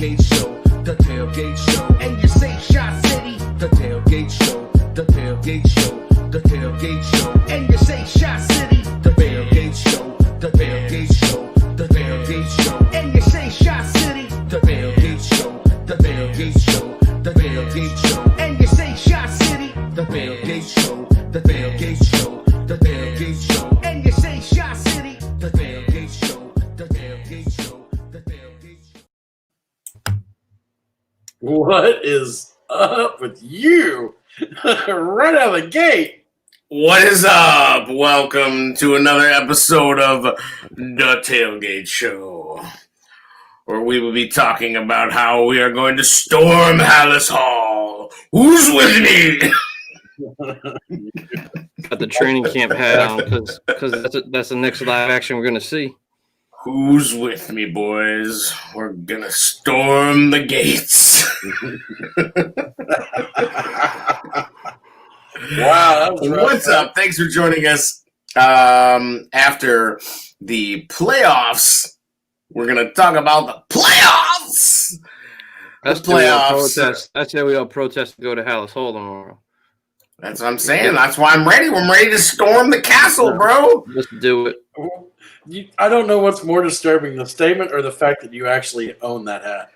tailgate show, the tailgate show. And you say Shot City, the tailgate show, the tailgate show, the tailgate show. And you say Shot City, the tailgate show, the tailgate show, the tailgate show. And you say Shot City, the tailgate show, the tailgate show, the tailgate show. And you say Shot City, the tailgate show, the tailgate show, the tailgate show. And you say Shot City, the tailgate show, the tailgate show, the tailgate show. What is up with you? Right out of the gate. What is up? Welcome to another episode of The Tailgate Show, where we will be talking about how we are going to storm Hallis Hall. Who's with me? Got the training camp hat on because that's the next live action we're going to see. Who's with me, boys? We're gonna storm the gates. Wow. What's up? Thanks for joining us. After the playoffs, we're gonna talk about the playoffs. That's The playoffs. That's why we all protest to go to Hallis Hall tomorrow. That's what I'm saying. That's why I'm ready. I'm ready to storm the castle, bro. Let's do it. I don't know what's more disturbing, the statement or the fact that you actually own that hat.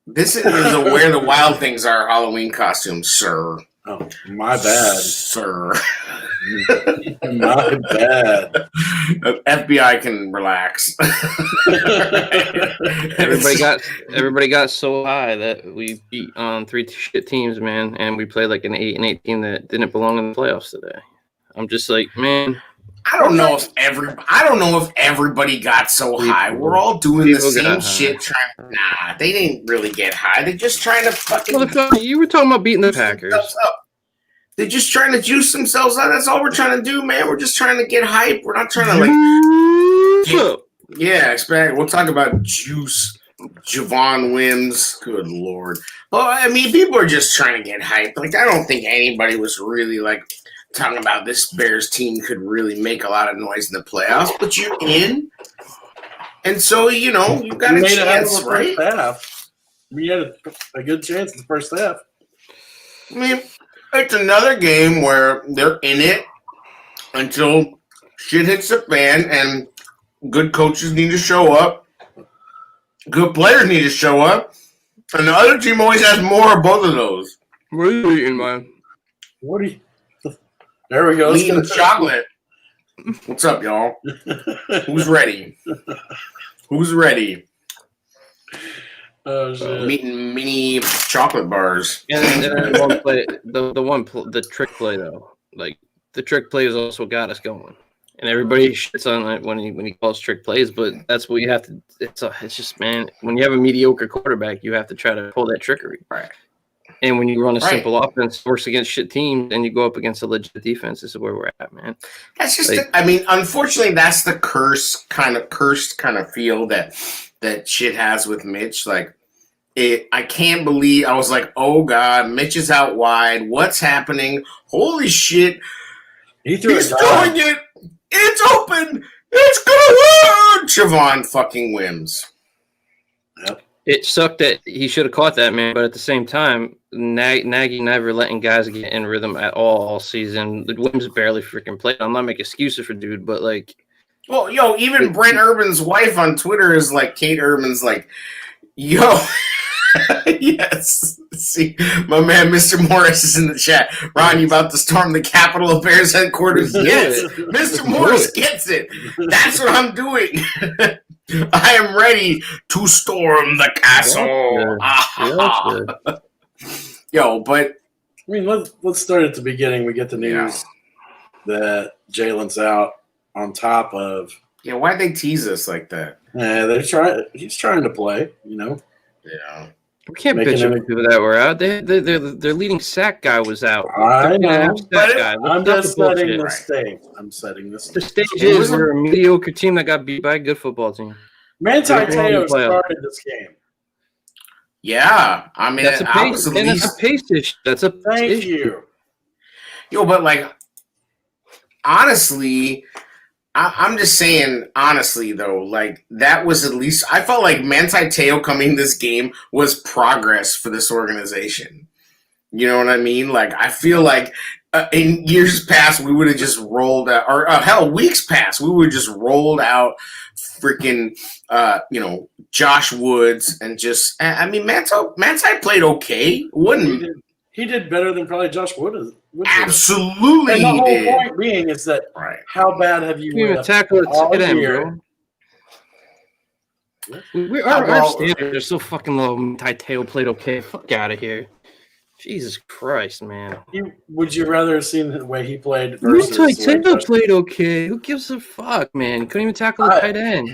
This is the Where the Wild Things Are Halloween costume, sir. Oh, my bad. Sir. My bad. FBI can relax. Everybody got so high that we beat three shit teams, man, and we played like an 8-8 team that didn't belong in the playoffs today. I'm just like, man. I don't know if everybody got so high. We're all doing the same shit. Nah, they didn't really get high. They're just trying to fucking. You were talking about beating the Packers. They're just trying to juice themselves up. That's all we're trying to do, man. We're just trying to get hype. We're not trying to expect. We'll talk about juice. Javon Wims. Good Lord. Well, I mean, people are just trying to get hype. Like, I don't think anybody was really like talking about this Bears team could really make a lot of noise in the playoffs, but you're in, and so you got a chance, right? We had a good chance in the first half. I mean, it's another game where they're in it until shit hits the fan, and good coaches need to show up, good players need to show up, and the other team always has more of both of those. What are you eating, man? What are you? There we go. Eating chocolate. What's up, y'all? Who's ready? Who's ready? Oh, shit. I'm eating mini chocolate bars. And then the trick play though, like the trick play is also got us going, and everybody shits on it when he calls trick plays, but that's what you have to. It's just, man, when you have a mediocre quarterback, you have to try to pull that trickery. Right. And when you run a simple offense, works against shit teams, and you go up against a legit defense, this is where we're at, man. That's just, unfortunately, that's the cursed kind of feel that shit has with Mitch. Like, I can't believe, I was like, oh God, Mitch is out wide. What's happening? Holy shit. He's doing it. It's open. It's gonna work. Javon fucking Wims. Yep. It sucked that he should have caught that, man, but at the same time, Nagy never letting guys get in rhythm at all season. The Wims barely freaking played. I'm not making excuses for dude, but like, well, even Brent Urban's wife on Twitter is like, Kate Urban's like, yo, yes. See, my man, Mr. Morris is in the chat. Ron, you about to storm the Capitol of Bears headquarters? Yes, Mr. Morris gets it. That's what I'm doing. I am ready to storm the castle. Yo, but I mean, let's start at the beginning. We get the news that Jalen's out. On top of why'd they tease us like that? He's trying to play, Yeah. We can't bitch at people that were out. Their leading sack guy was out. I know. I'm just setting the stage. I'm setting the stage. The stage is we're a mediocre team that got beat by a good football team. Manti Te'o started this game. Yeah, I mean, that's a pace issue. That's a thank you. Yo, but like, honestly, I'm just saying, honestly, though, like that was at least I felt like Manti Te'o coming this game was progress for this organization. You know what I mean? Like I feel like in years past we would have just rolled out, or hell, weeks past we would have just rolled out freaking Josh Woods and just. I mean, Manti played okay. Wouldn't he did better than probably Josh Wood. absolutely? And the he whole did. point being is that Right. how bad have you You even tackle it all to them, year? bro. Our standards are so fucking low. Taiteo played okay. Fuck out of here. Jesus Christ, man. Would you rather have seen the way he played versus Taiteo played okay. Who gives a fuck, man? Couldn't even tackle the tight end.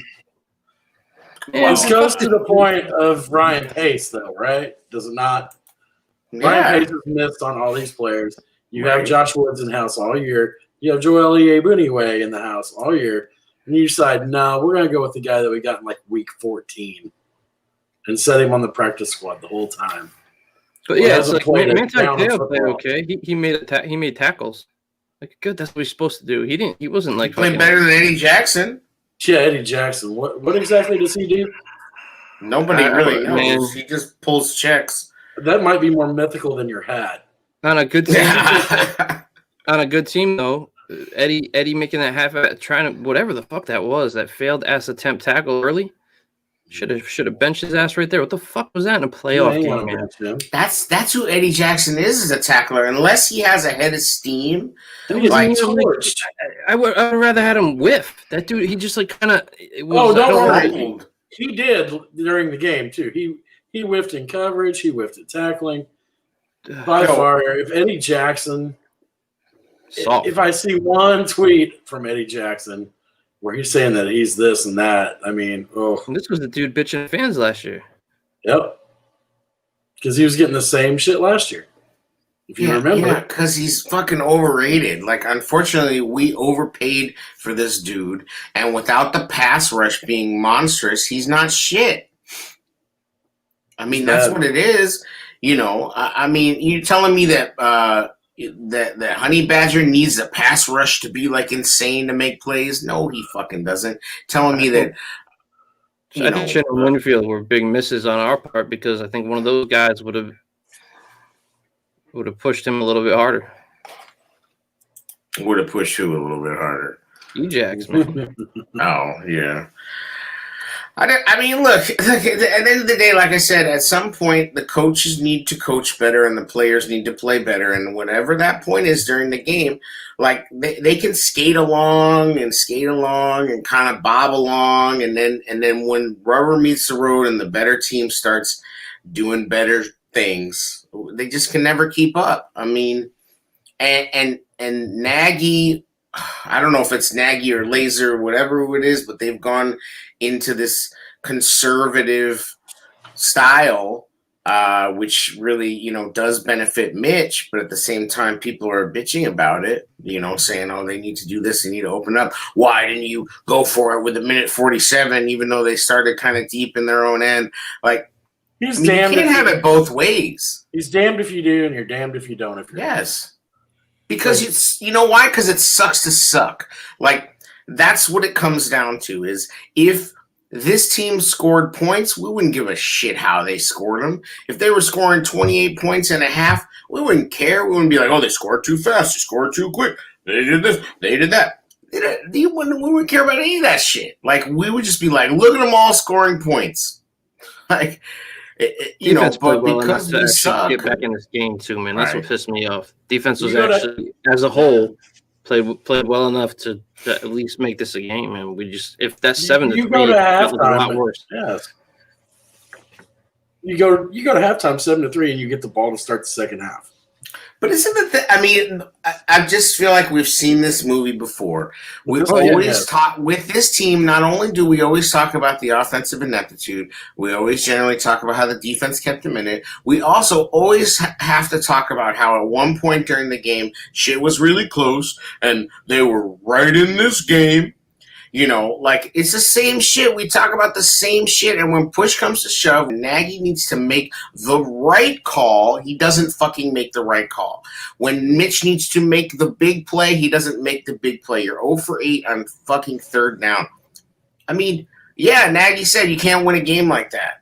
This goes to the point of Ryan Pace, though, right? Does it not? Ryan Pace has missed on all these players. You have Josh Woods in house all year. You have Joel Iyiegbuniwe in the house all year. And you decide, no, we're going to go with the guy that we got in like week 14 and set him on the practice squad the whole time. But yeah, it's like Manti Te'o played okay. He made tackles. Like good, that's what he's supposed to do. He wasn't like played better than Eddie Jackson. Yeah, Eddie Jackson. What exactly does he do? Nobody really knows. Man. He just pulls checks. That might be more mythical than your hat. On a good team, on a good team though, Eddie making that half trying to whatever the fuck that was, that failed ass attempt tackle early. Should have benched his ass right there. What the fuck was that in a playoff game, man? That's who Eddie Jackson is as a tackler. Unless he has a head of steam, I would rather had him whiff. That dude, he just like kind of. Oh, don't worry. He did during the game too. He whiffed in coverage. He whiffed at tackling. By far, if Eddie Jackson, if I see one tweet from Eddie Jackson where he's saying that he's this and that, I mean, And this was the dude bitching at fans last year. Yep. Because he was getting the same shit last year. If you remember. Yeah, because he's fucking overrated. Like, unfortunately, we overpaid for this dude. And without the pass rush being monstrous, he's not shit. I mean, that's what it is. You know, I mean, you're telling me that that Honey Badger needs a pass rush to be like insane to make plays? No, he fucking doesn't. Telling me that. I think Chin and Winfield were big misses on our part because I think one of those guys would have pushed him a little bit harder. Would have pushed you a little bit harder. Ejax, man. Oh, yeah. I mean, look, at the end of the day, like I said, at some point, the coaches need to coach better and the players need to play better. And whatever that point is during the game, like they can skate along and kind of bob along. And then when rubber meets the road and the better team starts doing better things, they just can never keep up. I mean, and Nagy, I don't know if it's Nagy or Laser or whatever it is, but they've gone into this conservative style, which really, does benefit Mitch, but at the same time, people are bitching about it, saying, oh, they need to do this, they need to open up. Why didn't you go for it with a minute 47, even though they started kind of deep in their own end? Like, you can't have it both ways. He's damned if you do, and you're damned if you don't. Yes. Because it's, you know why? Because it sucks to suck. Like, that's what it comes down to is if this team scored points, we wouldn't give a shit how they scored them. If they were scoring 28 points and a half, we wouldn't care. We wouldn't be like, oh, they scored too fast. They scored too quick. They did this. They did that. We wouldn't care about any of that shit. Like, we would just be like, look at them all scoring points. Like, but because we suck. Get back in this game too, man. That's what pissed me off. Defense was actually, as a whole, played well enough to at least make this a game, and we just if that's 7-3, that was a lot worse. Yes. You go to halftime 7-3, and you get the ball to start the second half. But isn't it? I mean, I just feel like we've seen this movie before. We always talk with this team. Not only do we always talk about the offensive ineptitude, we always generally talk about how the defense kept them in it. We also always have to talk about how at one point during the game, shit was really close, and they were right in this game. You know, like it's the same shit. We talk about the same shit, and when push comes to shove, Nagy needs to make the right call. He doesn't fucking make the right call. When Mitch needs to make the big play, he doesn't make the big play. You're 0 for 8 on fucking third down. I mean, yeah, Nagy said you can't win a game like that.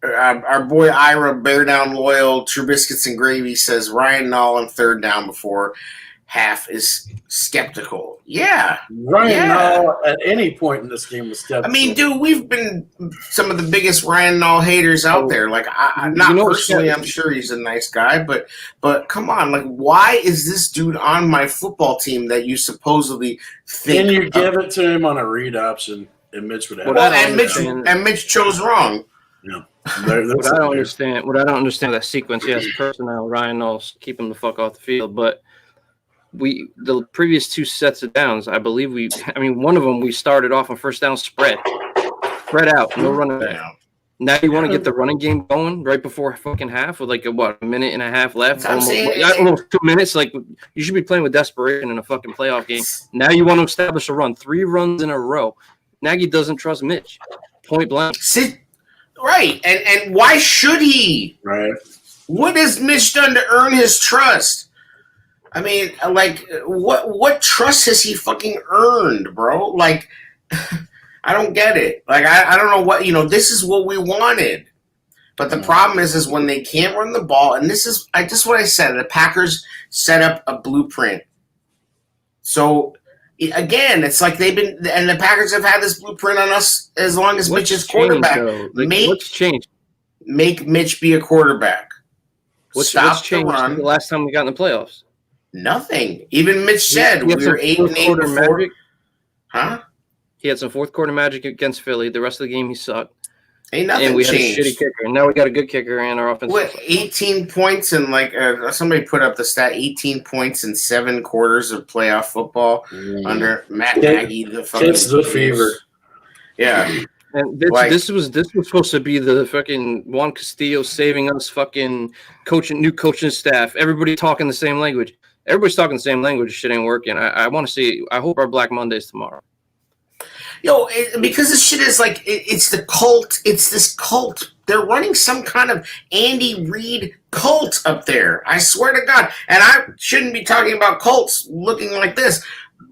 Our boy Ira, Bear Down Loyal, Trubiscuits and Gravy says Ryan Nall on third down before half is skeptical. Yeah. Ryan Nall at any point in this game was skeptical. I mean, dude, we've been some of the biggest Ryan Nall haters out there. Like, not personally, I'm sure he's a nice guy, but come on, like, why is this dude on my football team that you supposedly think? Can you give it to him on a read option, and Mitch would have? Well, and Mitch chose wrong. Yeah. What I don't understand that sequence. Yes, personnel, Ryan Knowles, keep him the fuck off the field. But the previous 2 sets of downs, I believe one of them we started off on first down spread out, no running back. Now you want to get the running game going right before fucking half with like a minute and a half left, almost 2 minutes. Like you should be playing with desperation in a fucking playoff game. Now you want to establish a run, 3 runs in a row. Nagy doesn't trust Mitch, point blank. Right, and why should he? Right. What has Mitch done to earn his trust? I mean, like, what trust has he fucking earned, bro? Like, I don't get it. Like, I don't know what, this is what we wanted. But the problem is when they can't run the ball, and this is just what I said, the Packers set up a blueprint. So, again, it's like and the Packers have had this blueprint on us as long as Mitch is quarterback. What's changed? Make Mitch be a quarterback. What's changed the last time we got in the playoffs? Nothing. Even Mitch said we were 8-8 before. Huh? He had some fourth quarter magic against Philly. The rest of the game he sucked. Ain't nothing and we changed. Had a shitty kicker. And now we got a good kicker in our offense. What, 18 points and somebody put up the stat, 18 points in 7 quarters of playoff football under Matt Nagy. It's the fever. Yeah. And this was supposed to be the fucking Juan Castillo saving us fucking new coaching staff. Everybody talking the same language. Everybody's talking the same language. Shit ain't working. I want to see. I hope our Black Monday's tomorrow. Yo, because this shit is like it's the cult. It's this cult. They're running some kind of Andy Reid cult up there. I swear to God. And I shouldn't be talking about cults looking like this,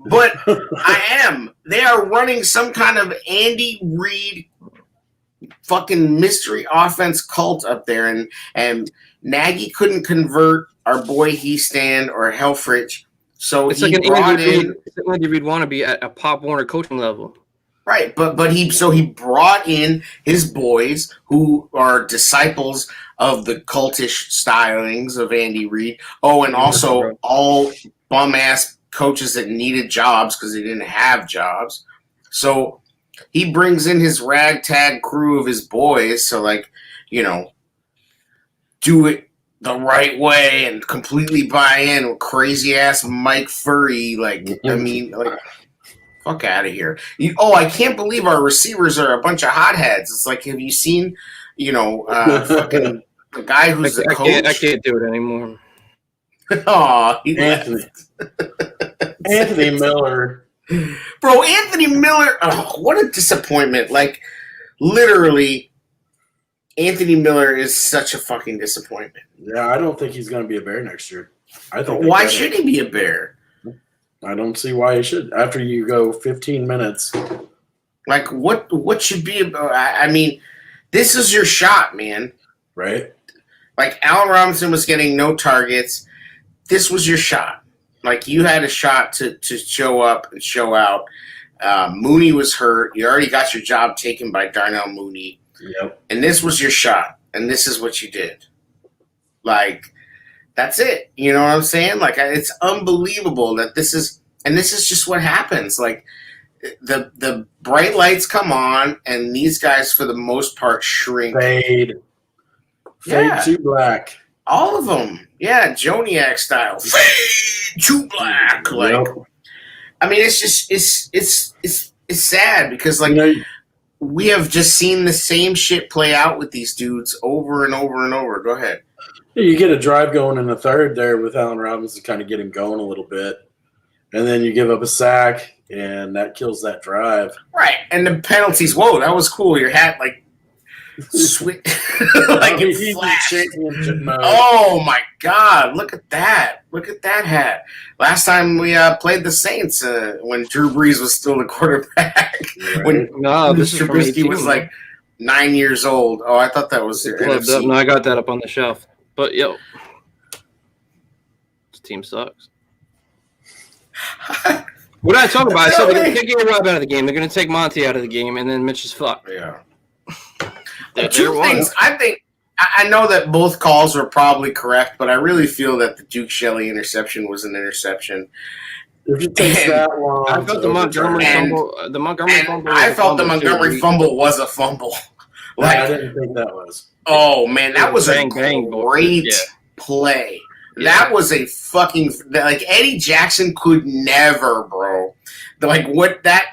but I am. They are running some kind of Andy Reid fucking mystery offense cult up there, and Nagy couldn't convert our boy Heastand or Helfrich, so it's he like brought Andy Reid wannabe at a Pop Warner coaching level. Right, but he brought in his boys who are disciples of the cultish stylings of Andy Reid. Oh, and also all bum ass coaches that needed jobs because they didn't have jobs. So he brings in his ragtag crew of his boys. So do it the right way and completely buy in with crazy ass Mike Furry. Fuck out of here. I can't believe our receivers are a bunch of hotheads. It's like, have you seen, fucking the guy who's the coach? I can't do it anymore. Oh, Anthony Miller. Bro, Anthony Miller. Oh, what a disappointment. Like, literally, Anthony Miller is such a fucking disappointment. Yeah, I don't think he's going to be a Bear next year. Why should he be a Bear? I don't see why he should. After you go 15 minutes. Like, what should be? I mean, this is your shot, man. Right? Like, Allen Robinson was getting no targets. This was your shot. Like, you had a shot to show up and show out. Mooney was hurt. You already got your job taken by Darnell Mooney. Yep. And this was your shot. And this is what you did. Like, that's it. You know what I'm saying? Like, it's unbelievable that this is just what happens. Like, the bright lights come on, and these guys, for the most part, shrink. Fade to black. All of them. Yeah, Joniak style. Fade to black. Like, I mean, it's just, it's sad because, like, we have just seen the same shit play out with these dudes over and over and over. Go ahead. You get a drive going in the third there with Allen Robinson kind of getting going a little bit. and then you give up a sack, and that kills that drive. Right, and the penalties. Whoa, that was cool. Your hat like sweet, like He's it in flashed. championship mode. Oh my God! Look at that! Look at that hat. Last time we played the Saints, when Drew Brees was still the quarterback, when No, this is from Trubisky 18. was like 9 years old. Oh, I thought that was your Clubbed up. NFC. No, I got that up on the shelf. But yo, this team sucks. What did I talk about? I said they're going to take A-Rob out of the game. They're going to take Monty out of the game, and then Mitch is fucked. Yeah. They're Two one. things. I know that both calls were probably correct, but I really feel that the Duke Shelley interception was an interception. If it takes And that long, I felt the Montgomery And- fumble. The Montgomery And fumble. I was a felt the fumble, too. Montgomery fumble was a fumble. I Like, didn't think that was. oh man, that was a Bang, bang, great yeah. play. Yeah. That was a fucking like Eddie Jackson could never, bro. Like what that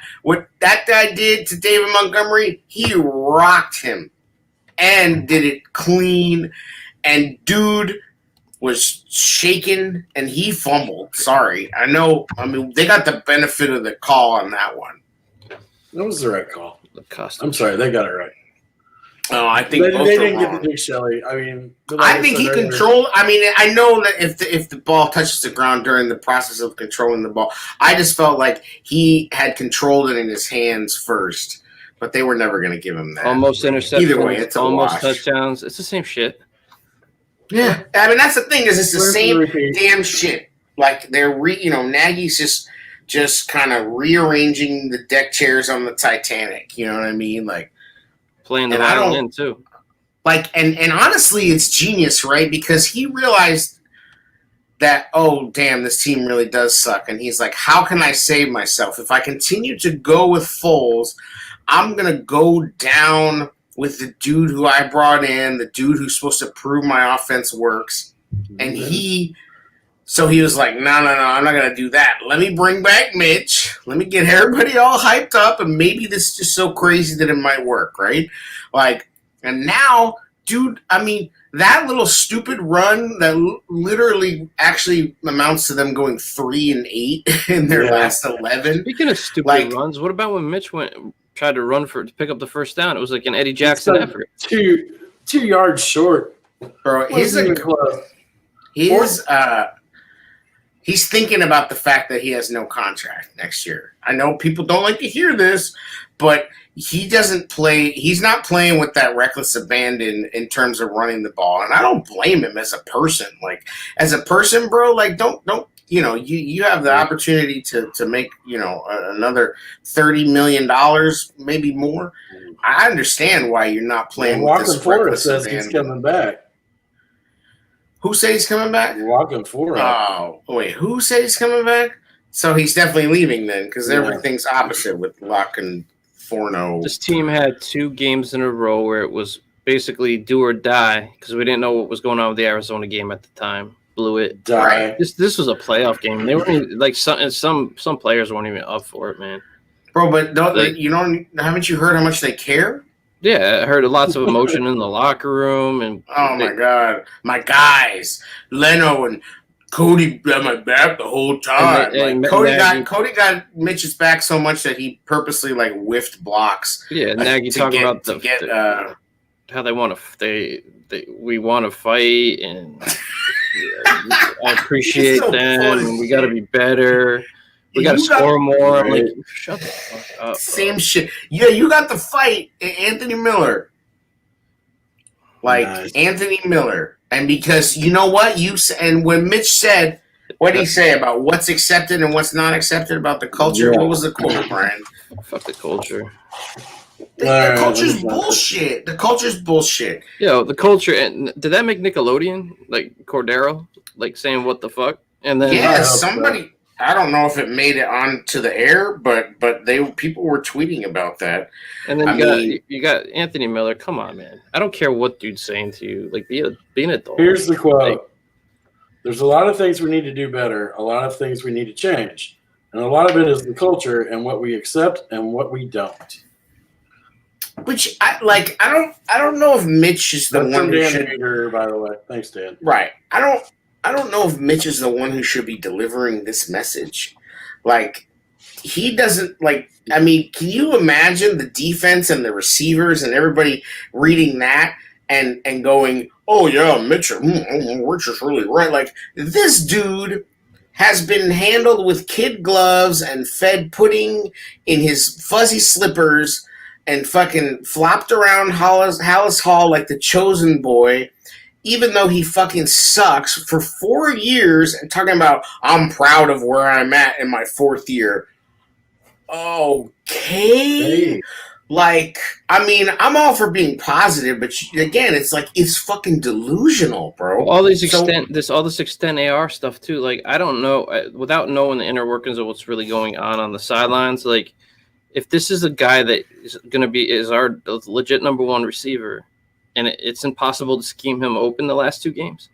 guy did to David Montgomery, he rocked him and did it clean. And dude was shaken and he fumbled. Sorry, I know. I mean, they got the benefit of the call on that one. That was the right call. The costume. I'm sorry, they got it right. Oh, I think They both didn't are get wrong. the Duke Shelley. I mean, I think he controlled. I mean, I know that if the ball touches the ground during the process of controlling the ball, I just felt like he had controlled it in his hands first, but they were never going to give him that. Almost interceptions. Either way, it's a almost wash. touchdowns. It's the same shit. Yeah, I mean that's the thing is it's the Where's the same repeat? damn shit. Like they're Nagy's just kind of rearranging the deck chairs on the Titanic. You know what I mean? Playing the And I don't- violin too. And honestly, it's genius, right? Because he realized that, oh, damn, this team really does suck. And he's like, how can I save myself? If I continue to go with Foles, I'm going to go down with the dude who I brought in, the dude who's supposed to prove my offense works. And so he was like, no, I'm not going to do that. Let me bring back Mitch. Let me get everybody all hyped up. And maybe this is just so crazy that it might work, right? And now, dude, I mean, that little stupid run that literally actually amounts to them going 3-8 in their last 11. Speaking of stupid runs, what about when Mitch tried to run to pick up the first down? It was like an Eddie Jackson effort. 2 yards short. Bro, he's thinking about the fact that he has no contract next year. I know people don't like to hear this, but he doesn't play. He's not playing with that reckless abandon in terms of running the ball, and I don't blame him as a person. Like as a person, bro. Like don't you have the opportunity to make another $30 million, maybe more. I understand why you're not playing with Walking this Florida reckless says abandon. he's coming back. Who said he's coming back? Walking Florida. Oh wait, who said he's coming back? So he's definitely leaving then, because Yeah. everything's opposite with Locke and Forno. This team had 2 games in a row where it was basically do or die because we didn't know what was going on with the Arizona game at the time. Blew it. Die. This was a playoff game. They weren't even, like some players weren't even up for it, man. Bro, but haven't you heard how much they care? Yeah, I heard lots of emotion in the locker room, and Oh my god, my guys, Leno and Cody got my back the whole time. And Cody Nagy- got Mitch's back so much that he purposely whiffed blocks. yeah, Nagy to talking get- about to get, how they want to we want to fight, and I appreciate It's so them. funny. And we got to be better. We got to You got- score more. I'm like, Right. shut the fuck up. Same shit. Yeah, you got the fight, Anthony Miller. Nice. Anthony Miller. And because you know what? And when Mitch said, what did he say about what's accepted and what's not accepted about the culture? Yeah. What was the quote, Brian? Fuck the culture. The Alright, culture's that's not bullshit. The culture's bullshit. Yo, the culture. And did that make Nickelodeon like Cordero saying what the fuck? And then Yeah, I hope somebody. I don't know if it made it onto the air, but people were tweeting about that. And then I mean- you got Anthony Miller. Come on, man. I don't care what dude's saying to you. Like, be an adult. Here's the quote. Like- There's a lot of things we need to do better, a lot of things we need to change. And a lot of it is the culture and what we accept and what we don't. Which I don't know if Mitch is the That's one from who Dan should. Reeder, by the way. Thanks, Dan. Right. I don't know if Mitch is the one who should be delivering this message. Like, he doesn't like. I mean, can you imagine the defense and the receivers and everybody reading that and going, "Oh yeah, Mitch is really right." Like, this dude has been handled with kid gloves and fed pudding in his fuzzy slippers and fucking flopped around Hallis Hall like the chosen boy, even though he fucking sucks for 4 years and talking about, I'm proud of where I'm at in my 4th year. Okay. Like, I mean, I'm all for being positive, but again, it's like, it's fucking delusional, bro. All these all this extend AR stuff too. Like, I don't know, without knowing the inner workings of what's really going on the sidelines. Like, if this is a guy that is going to is our legit number one receiver, and it's impossible to scheme him open the last 2 games,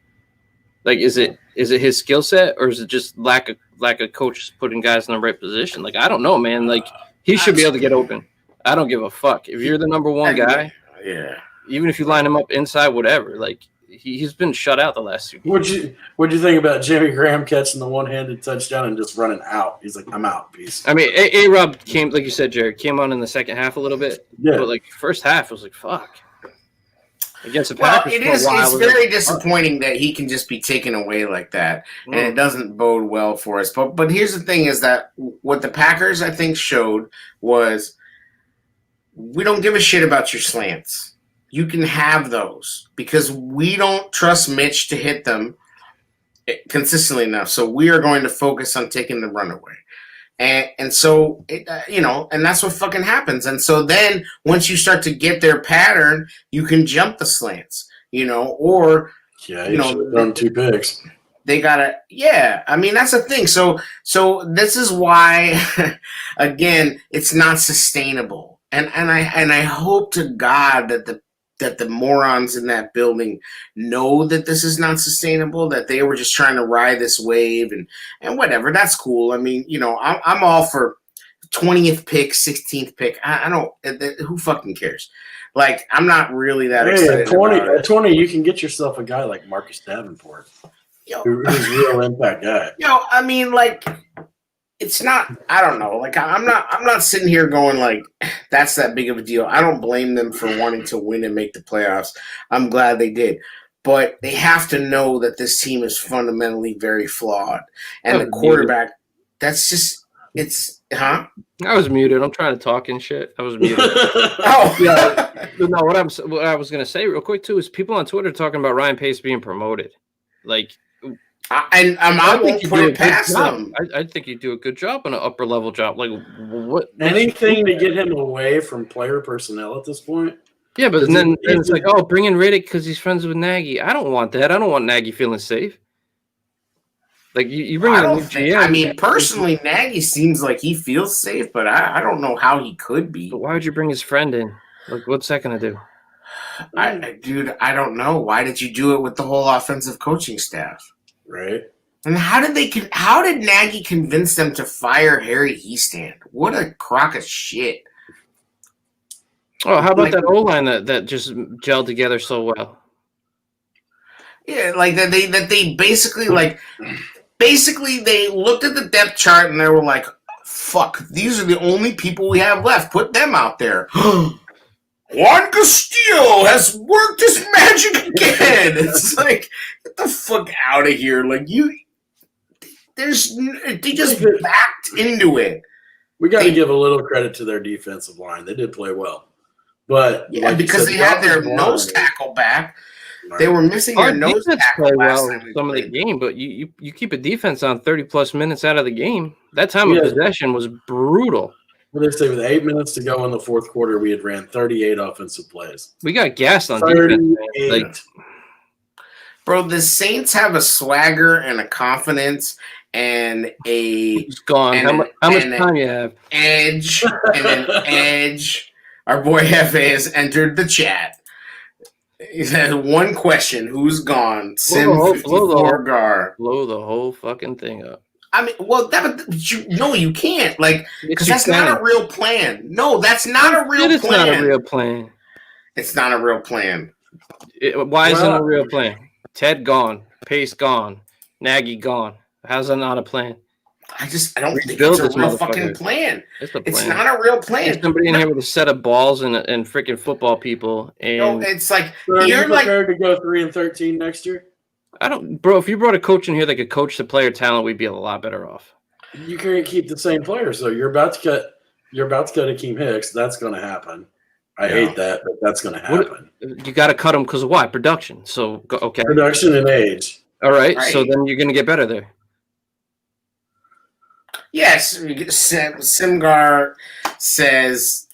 like, is it his skill set, or is it just lack of coaches putting guys in the right position? Like, I don't know, man. Like, he should be able to get open. I don't give a fuck if you're the number one guy. Yeah. Even if you line him up inside, whatever. Like, he's been shut out the last 2 games. What'd you think about Jimmy Graham catching the one-handed touchdown and just running out? He's like, I'm out, peace. I mean, A-Rob came, like you said, Jared, came on in the second half a little bit. Yeah. But like first half, it was like, fuck. Against the Well, Packers, it's very disappointing that he can just be taken away like that, and it doesn't bode well for us. But here's the thing: is that what the Packers, I think, showed was, we don't give a shit about your slants. You can have those because we don't trust Mitch to hit them consistently enough. So we are going to focus on taking the run away. And so, and that's what fucking happens. And so then once you start to get their pattern, you can jump the slants, or, run 2 picks. They gotta, I mean, that's the thing. So this is why, again, it's not sustainable. And I hope to God that the morons in that building know that this is not sustainable, that they were just trying to ride this wave and whatever. That's cool. I mean, I'm all for 20th pick, 16th pick. I don't, who fucking cares? Like, I'm not really that excited. At 20, you can get yourself a guy like Marcus Davenport, who's a real impact guy. I mean, like, it's not, I don't know. Like, I'm not sitting here going like, that's that big of a deal. I don't blame them for wanting to win and make the playoffs. I'm glad they did. But they have to know that this team is fundamentally very flawed. And the quarterback, that's just, huh? I was muted. I'm trying to talk and shit. I was muted. Oh, yeah. No, what I was going to say real quick, too, is people on Twitter talking about Ryan Pace being promoted. Like, I won't put it past them. I think you do a good job on an upper level job. Like, what? Anything to get him away from player personnel at this point? Yeah, but then it's like, oh, bring in Riddick because he's friends with Nagy. I don't want that. I don't want Nagy feeling safe. Like, you bring in a new GM. I mean, personally, Nagy seems like he feels safe, but I don't know how he could be. But why would you bring his friend in? Like, what's that going to do? Dude, I don't know. Why did you do it with the whole offensive coaching staff? Right. And how did Nagy convince them to fire Harry Easthand? What a crock of shit. Oh, how about that O-line that just gelled together so well? Yeah, like that they basically they looked at the depth chart and they were like, fuck, these are the only people we have left. Put them out there. Juan Castillo has worked his magic again. It's like, get the fuck out of here. Like, they just backed into it. We got to give a little credit to their defensive line. They did play well. But yeah, because they had their nose tackle back. Right. They were missing their nose tackle some of the game, but you keep a defense on 30-plus minutes out of the game. That time of possession was brutal. What did they say? With 8 minutes to go in the fourth quarter, we had ran 38 offensive plays. We got gassed on defense. Bro, the Saints have a swagger and a confidence and a... It's gone. How much time you have? Edge and an edge. Our boy Hefe has entered the chat. He said one question. Who's gone? Sim54 Gar. Blow the whole fucking thing up. I mean, well, you can't. Like, because that's not a real plan. No, that's not a real plan. It's not a real plan. It's not a real plan. Why isn't it a real plan? Ted gone. Pace gone. Nagy gone. How's that not a plan? I don't think Rebuild it's a this real fucking motherfucker. plan. It's a It's plan. not a real There's plan. somebody in here with a set of balls and freaking football people. No, And it's like So are you you're like prepared to go 3-13 next year? I don't, bro. If you brought a coach in here that could coach the player talent, we'd be a lot better off. You can't keep the same players, though. You're about to cut Akeem Hicks. That's going to happen. I hate that, but that's going to happen. You got to cut them because of why? Production. So okay, Production and age. all right. Right. So then you're gonna get better there. yes, Simgar says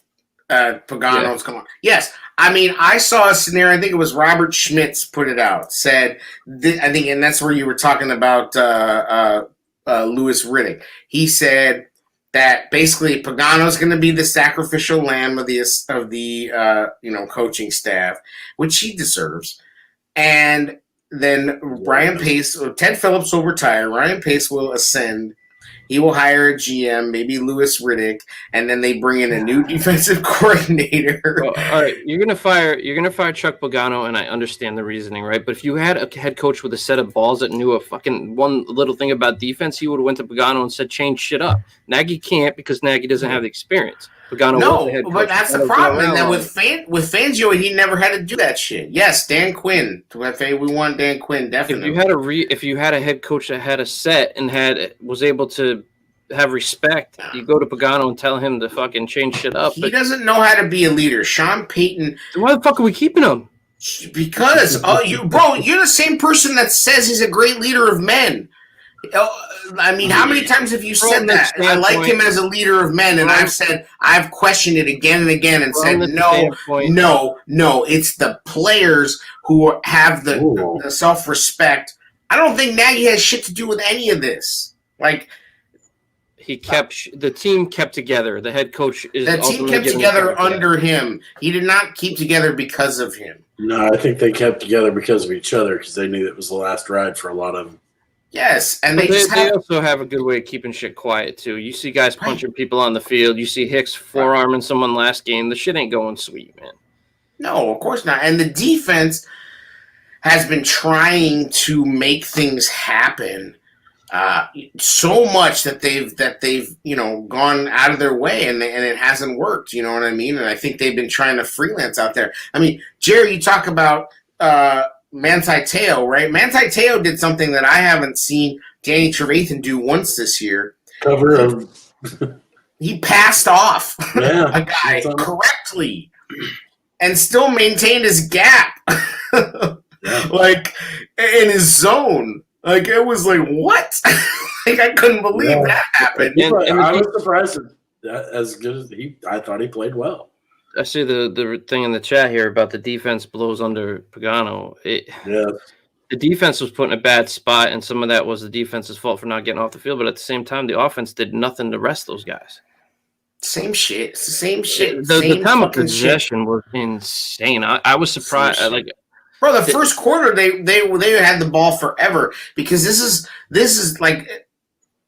Pagano's come on. Yes, I mean I saw a scenario. I think it was Robert Schmitz put it out. Said I think, and that's where you were talking about Louis Riddick. He said that basically Pagano's going to be the sacrificial lamb of the coaching staff, which he deserves, and then Ryan Pace or Ted Phillips will retire. Ryan Pace will ascend. He will hire a GM, maybe Louis Riddick, and then they bring in a new defensive coordinator. Well, all right, you're gonna fire Chuck Pagano, and I understand the reasoning, right? But if you had a head coach with a set of balls that knew a fucking one little thing about defense, he would have went to Pagano and said, "Change shit up." Nagy can't because Nagy doesn't have the experience. Pagano was the head coach. But that's the problem. And then with Fangio, he never had to do that shit. Yes, Dan Quinn. We want Dan Quinn definitely. If you had a head coach that had a set and was able to have respect, you go to Pagano and tell him to fucking change shit up. He doesn't know how to be a leader. Sean Payton. So why the fuck are we keeping him? Because you're the same person that says he's a great leader of men. I mean, how many times have you said that? I like him as a leader of men, and I've questioned it again and again and said, no, it's the players who have the self-respect. I don't think Nagy has shit to do with any of this. Like, the team kept together. The head coach is the team kept together under him. He did not keep together because of him. No, I think they kept together because of each other because they knew it was the last ride for a lot of them. Yes, and they also have a good way of keeping shit quiet too. You see guys punching people on the field. You see Hicks forearming someone last game. The shit ain't going sweet, man. No, of course not. And the defense has been trying to make things happen so much that they've gone out of their way and it hasn't worked. You know what I mean? And I think they've been trying to freelance out there. I mean, Jerry, you talk about Manti Te'o, right? Manti Te'o did something that I haven't seen Danny Trevathan do once this year. He passed off a guy correctly and still maintained his gap, like in his zone. Like it was like what? Like I couldn't believe that happened. And I was surprised that as good as I thought he played well. I see the thing in the chat here about the defense blows under Pagano. The defense was put in a bad spot, and some of that was the defense's fault for not getting off the field. But at the same time, the offense did nothing to rest those guys. Same shit. It's the same shit. The time of possession was insane. I was surprised. Bro, the first quarter they had the ball forever because this is like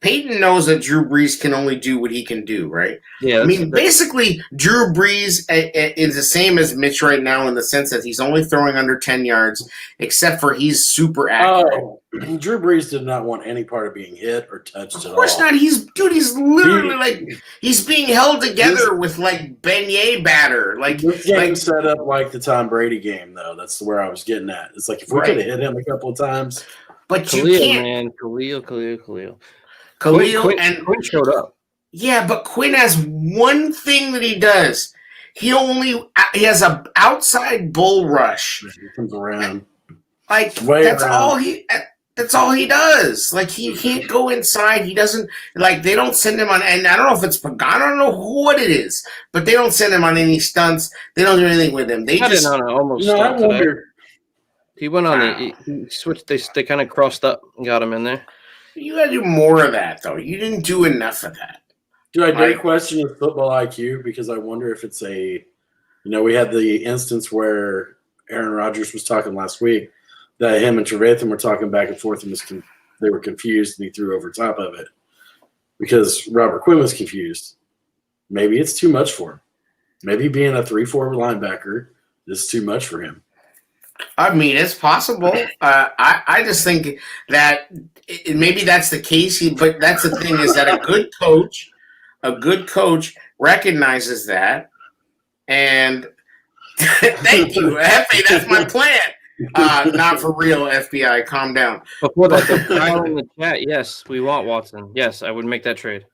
Peyton knows that Drew Brees can only do what he can do, right? Yeah. I mean, basically, Drew Brees is the same as Mitch right now in the sense that he's only throwing under 10 yards, except for he's super accurate. Drew Brees did not want any part of being hit or touched at all. Of course not. He's literally he's being held together with like beignet batter. Like this game set up like the Tom Brady game, though. That's where I was getting at. It's like if we could have hit him a couple of times, but you can't. Man, Khalil. Quinn showed up. Yeah, but Quinn has one thing that he does. He has an outside bull rush. He comes around. Like that's all he does. Like he can't go inside. He doesn't they don't send him on. And I don't know if it's Pagano. I don't know what it is, but they don't send him on any stunts. They don't do anything with him. They I wonder. He went on he switched. They kind of crossed up and got him in there. You got to do more of that, though. You didn't do enough of that. Do I dare question his football IQ? Because I wonder if it's we had the instance where Aaron Rodgers was talking last week that him and Trevathan were talking back and forth and they were confused and he threw over top of it because Robert Quinn was confused. Maybe it's too much for him. Maybe being a 3-4 linebacker is too much for him. I mean, it's possible. I just think that maybe that's the case. But that's the thing is that a good coach recognizes that. And thank you, Effie. That's my plan. Not for real, FBI. Calm down. Before that, Kyle in the chat, yes, we want Watson. Yes, I would make that trade.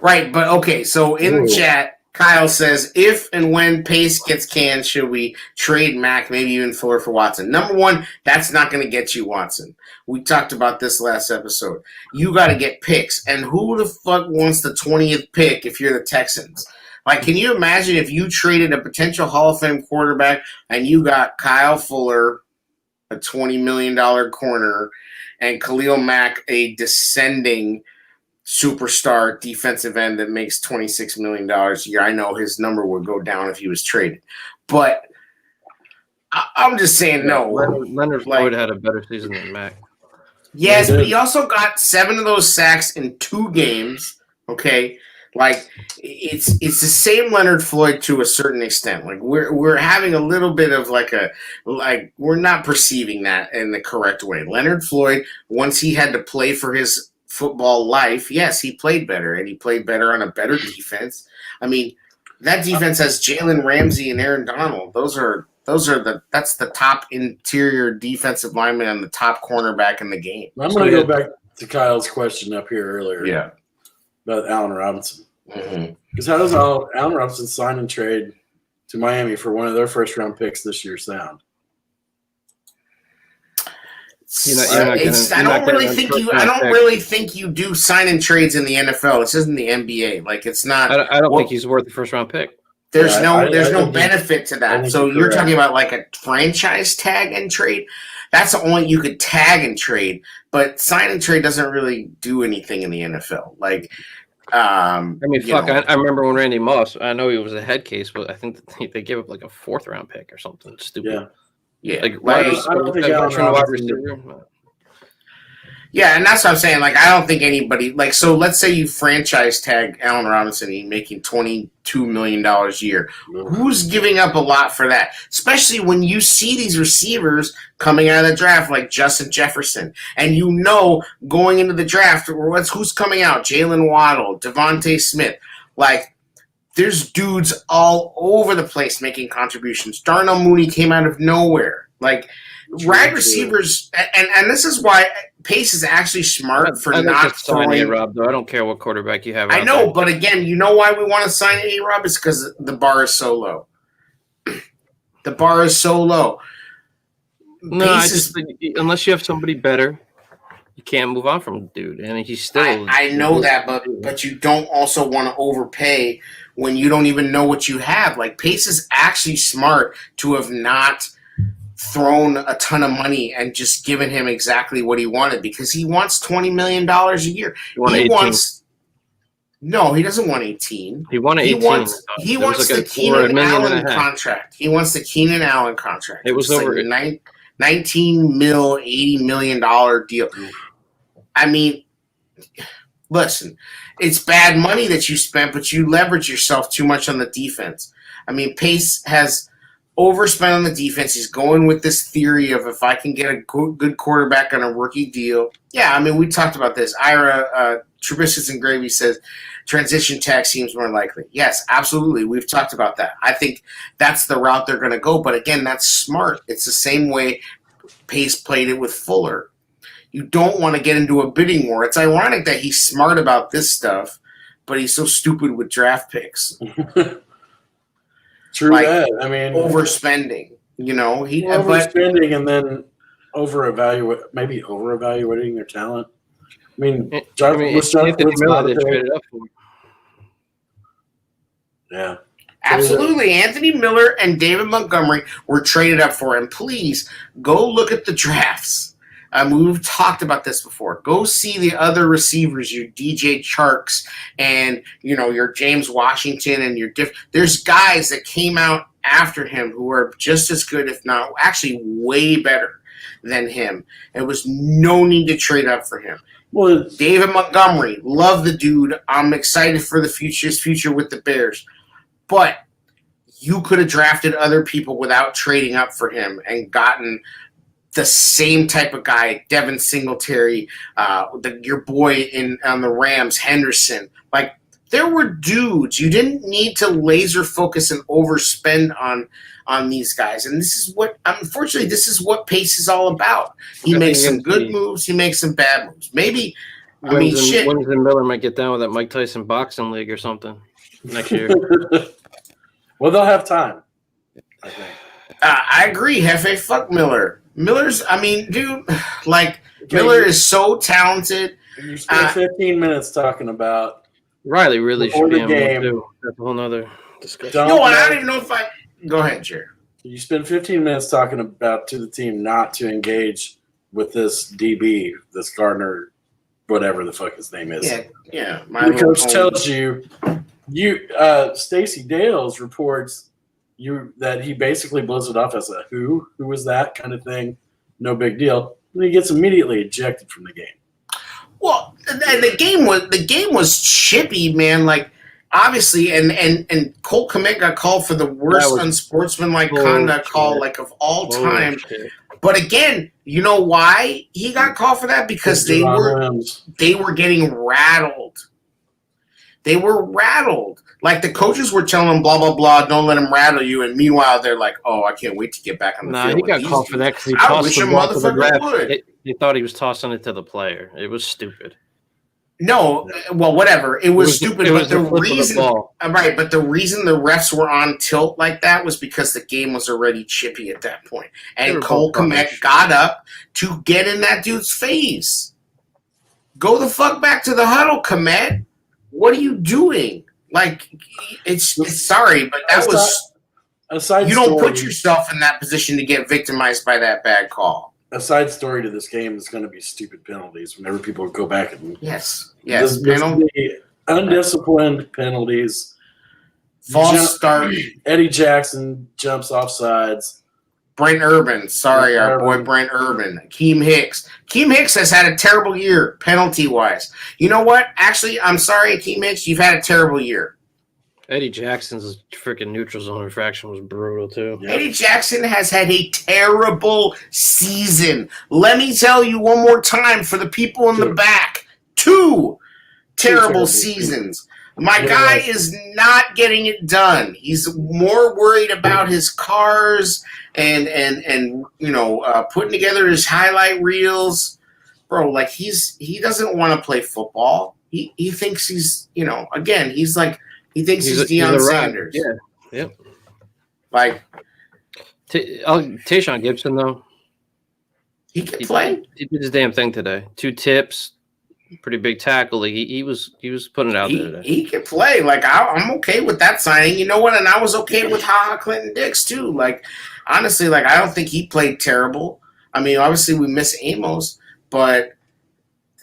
Right, but okay. So in the chat, Kyle says, if and when Pace gets canned, should we trade Mac, maybe even Fuller for Watson? Number one, that's not going to get you Watson. We talked about this last episode. You got to get picks. And who the fuck wants the 20th pick if you're the Texans? Like, can you imagine if you traded a potential Hall of Fame quarterback and you got Kyle Fuller, a $20 million corner, and Khalil Mack, a descending superstar defensive end that makes $26 million a year? I know his number would go down if he was traded. But I'm just saying no. Leonard Floyd had a better season than Mac. Yes, but he also got 7 of those sacks in 2 games, okay? Like, it's the same Leonard Floyd to a certain extent. Like, we're having a little bit of we're not perceiving that in the correct way. Leonard Floyd, once he had to play for his football life, yes, he played better, and he played better on a better defense. I mean, that defense has Jalen Ramsey and Aaron Donald. That's the top interior defensive lineman and the top cornerback in the game. I'm going to go back to Kyle's question up here earlier. Yeah. About Allen Robinson. Mm-hmm. Because how does Allen Robinson sign and trade to Miami for one of their first-round picks this year sound? I don't really think you do sign and trades in the NFL. This isn't the NBA. Like, it's not. I don't think he's worth the first-round pick. There's no benefit to that. So you're talking about like a franchise tag and trade. That's the only you could tag and trade, but sign and trade doesn't really do anything in the NFL. Like, I remember when Randy Moss. I know he was a head case, but I think they gave up like a 4th-round pick or something stupid. Yeah. Like, I don't think Allen Robinson. Yeah, and that's what I'm saying. Like, I don't think anybody like. So let's say you franchise tag Allen Robinson, he's making $22 million a year. Who's giving up a lot for that? Especially when you see these receivers coming out of the draft, like Justin Jefferson, and you know going into the draft, who's coming out? Jalen Waddle, Devontae Smith, like. There's dudes all over the place making contributions. Darnell Mooney came out of nowhere. Like, wide receivers, and this is why Pace is actually smart for not throwing A-Rob, though. I don't care what quarterback you have. I know, but again, you know why we want to sign A-Rob? It's because the bar is so low. The bar is so low. No, unless you have somebody better, you can't move on from dude. And he's still. I know that, but you don't also want to overpay when you don't even know what you have. Like, Pace is actually smart to have not thrown a ton of money and just given him exactly what he wanted, because he wants $20 million a year. He doesn't want 18. He wanted 18. He wants the Keenan Allen contract. He wants the Keenan Allen contract. It was over like $19 million, $80 million deal. I mean, listen, it's bad money that you spent, but you leverage yourself too much on the defense. I mean, Pace has overspent on the defense. He's going with this theory of, if I can get a good quarterback on a rookie deal. Yeah, I mean, we talked about this. Ira Trubisky's and Gravy says transition tag seems more likely. Yes, absolutely. We've talked about that. I think that's the route they're going to go. But again, that's smart. It's the same way Pace played it with Fuller. You don't want to get into a bidding war. It's ironic that he's smart about this stuff, but he's so stupid with draft picks. True that. I mean, overspending. You know, overspending and then over-evaluating their talent. I mean, yeah. Absolutely. Anthony Miller and David Montgomery were traded up for. And please go look at the drafts. We've talked about this before. Go see the other receivers, your DJ Charks and, your James Washington and there's guys that came out after him who are just as good, if not actually way better than him. There was no need to trade up for him. Well, David Montgomery, love the dude. I'm excited for his future with the Bears. But you could have drafted other people without trading up for him and gotten the same type of guy, Devin Singletary, your boy on the Rams, Henderson. Like, there were dudes. You didn't need to laser focus and overspend on these guys. And this is what, unfortunately, this is what Pace is all about. He makes some good moves. He makes some bad moves. Maybe, shit. Wins and Miller might get down with that Mike Tyson boxing league or something next year. Well, they'll have time, I think. I agree, Hefe. Fuck Miller. Miller's, dude, like, Miller is so talented. You spent 15 minutes talking about Riley really before should be the on game. too. That's a whole nother discussion. Don't No, and I let- don't even know if I. Go ahead, Jared. You spend 15 minutes talking about to the team not to engage with this DB, this Gardner, whatever the fuck his name is. Yeah. The coach tells you, Stacey Dales reports that he basically blows it off as a who was that kind of thing, no big deal. And he gets immediately ejected from the game. Well, and the game was chippy, man. Like, obviously, and Cole Kmet got called for the worst unsportsmanlike conduct call like of all time. But again, you know why he got called for that? Because they were getting rattled. They were rattled. Like, the coaches were telling them, blah, blah, blah, don't let him rattle you. And meanwhile, they're like, oh, I can't wait to get back on the field. He got called for that because he I tossed wish the a ball to the motherfucker ref. would. They thought he was tossing it to the player. It was stupid. No, well, whatever. It was stupid, It but was the the flip of the reason, ball. right? But the reason the refs were on tilt like that was because the game was already chippy at that point, They and were Cole both Kmet rubbish. got up to get in that dude's face. Go the fuck back to the huddle, Kmet. What are you doing? Like, it's sorry, but that was A side you don't story, put yourself in that position to get victimized by that bad call. A side story to this game is going to be stupid penalties whenever people go back and Yes, this penalty, be undisciplined penalties. false start. Eddie Jackson jumps off sides. Brent Urban. Sorry, our boy Brent Urban. Keem Hicks. Keem Hicks has had a terrible year, penalty-wise. You know what? Actually, I'm sorry, Keem Hicks. You've had a terrible year. Eddie Jackson's freaking neutral zone infraction was brutal, too. Yep. Eddie Jackson has had a terrible season. Let me tell you one more time for the people in the back. Two terrible seasons. My guy is not getting it done. He's more worried about his cars and putting together his highlight reels. Bro, like he doesn't want to play football. He thinks he's, again, he's like, he thinks he's Deion Sanders. Yeah, yep. Like, Tayshaun Gibson, though. he can play. He did his damn thing today. 2 tips, pretty big tackle. Like, he was putting it out there today. He can play. Like, I'm okay with that signing. You know what? And I was okay with HaHa Clinton Dix, too. Like, honestly, like, I don't think he played terrible. I mean, obviously, we miss Amos, but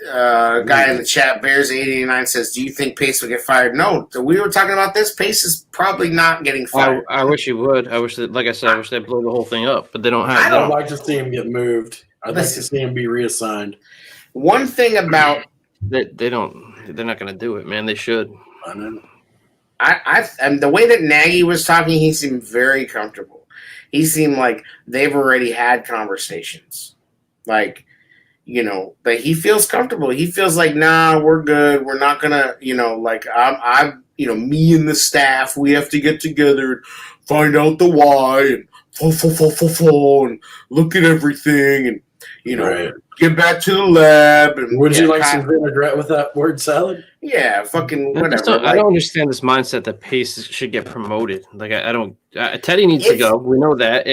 a guy in the chat, Bears889, says, do you think Pace will get fired? No. So we were talking about this. Pace is probably not getting fired. I wish he would. I wish that, like I said, I wish they'd blow the whole thing up, but they don't have. I'd like to see him get moved. I'd like to see him be reassigned. One thing about They don't. They're not going to do it, man. They should. I know. and the way that Nagy was talking, he seemed very comfortable. He seemed like they've already had conversations. Like, that he feels comfortable. He feels like, nah, we're good. We're not gonna, I'm me and the staff, we have to get together and find out the why and and look at everything and Right. get back to the lab. And Would you like some vinaigrette with that word salad? Yeah, fucking I whatever. don't understand this mindset that Pace should get promoted. Like I don't. Teddy needs to go. We know that.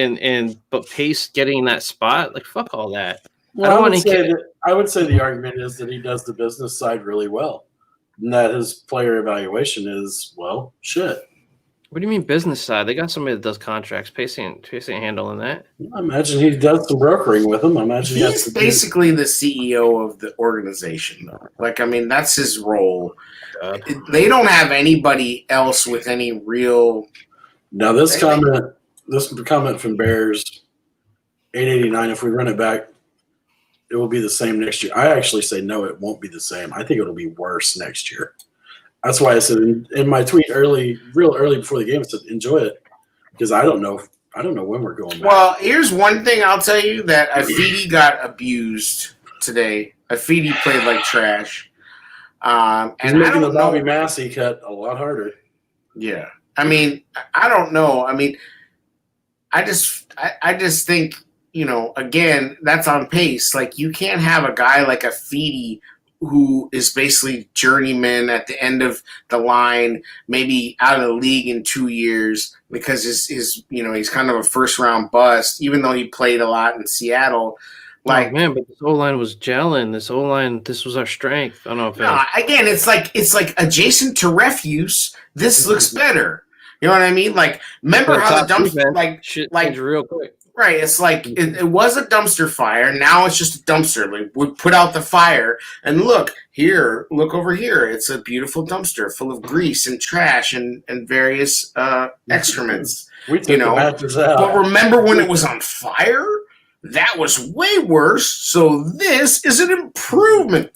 But Pace getting in that spot, like fuck all that. Well, I would say the argument is that he does the business side really well, and that his player evaluation is, well, shit. What do you mean business side? They got somebody that does contracts. Pace ain't handling that. I imagine he does some brokering with him. I imagine he's basically the CEO of the organization, though. Like, I mean, that's his role. They don't have anybody else with any real. Now, this comment from Bears 889. If we run it back, it will be the same next year. I actually say no, it won't be the same. I think it'll be worse next year. That's why I said in my tweet real early before the game, I said enjoy it. because I don't know when we're going back. Well, here's one thing I'll tell you that Afidi got abused today. Afidi played like trash. He's And I making the don't Bobby know. Massey cut a lot harder. Yeah. I mean, I don't know. I mean, I just think, again, that's on pace. Like, you can't have a guy like Afidi who is basically journeyman at the end of the line, maybe out of the league in 2 years because he's kind of a first round bust, even though he played a lot in Seattle. Like, man, but this O-line was gelling. This was our strength. I don't know if again, it's like adjacent to refuse. This looks better. You know what I mean? Like, remember how the dumpster, shit like changed real quick. right? It's like it was a dumpster fire. Now it's just a dumpster. Like, we put out the fire, and look over here. It's a beautiful dumpster full of grease and trash and various excrements. We took the matches out. But remember when it was on fire? That was way worse. So this is an improvement.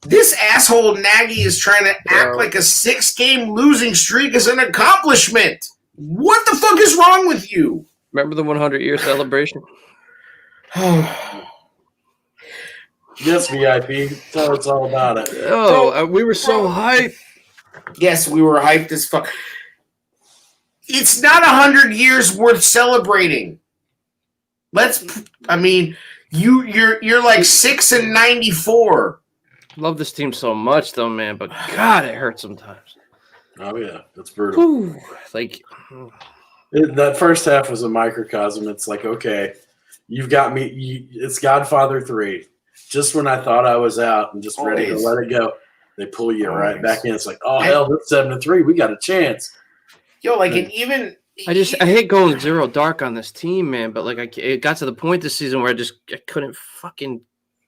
This asshole Nagy is trying to act like a 6-game losing streak is an accomplishment. What the fuck is wrong with you? Remember the 100-year celebration? Yes, VIP. Tell us all about it. Oh, we were so hyped. Yes, we were hyped as fuck. It's not 100 years worth celebrating. You're like 6 and 94. Love this team so much, though, man. But God, it hurts sometimes. Oh yeah, that's brutal. Whew. Like That first half was a microcosm. It's like, okay, you've got me. It's Godfather 3. Just when I thought I was out and just ready to let it go, they pull you right back in. It's like, oh hell, it's 7-3. We got a chance. Yo, like, and even I hate going zero dark on this team, man. But like, it got to the point this season where I couldn't fucking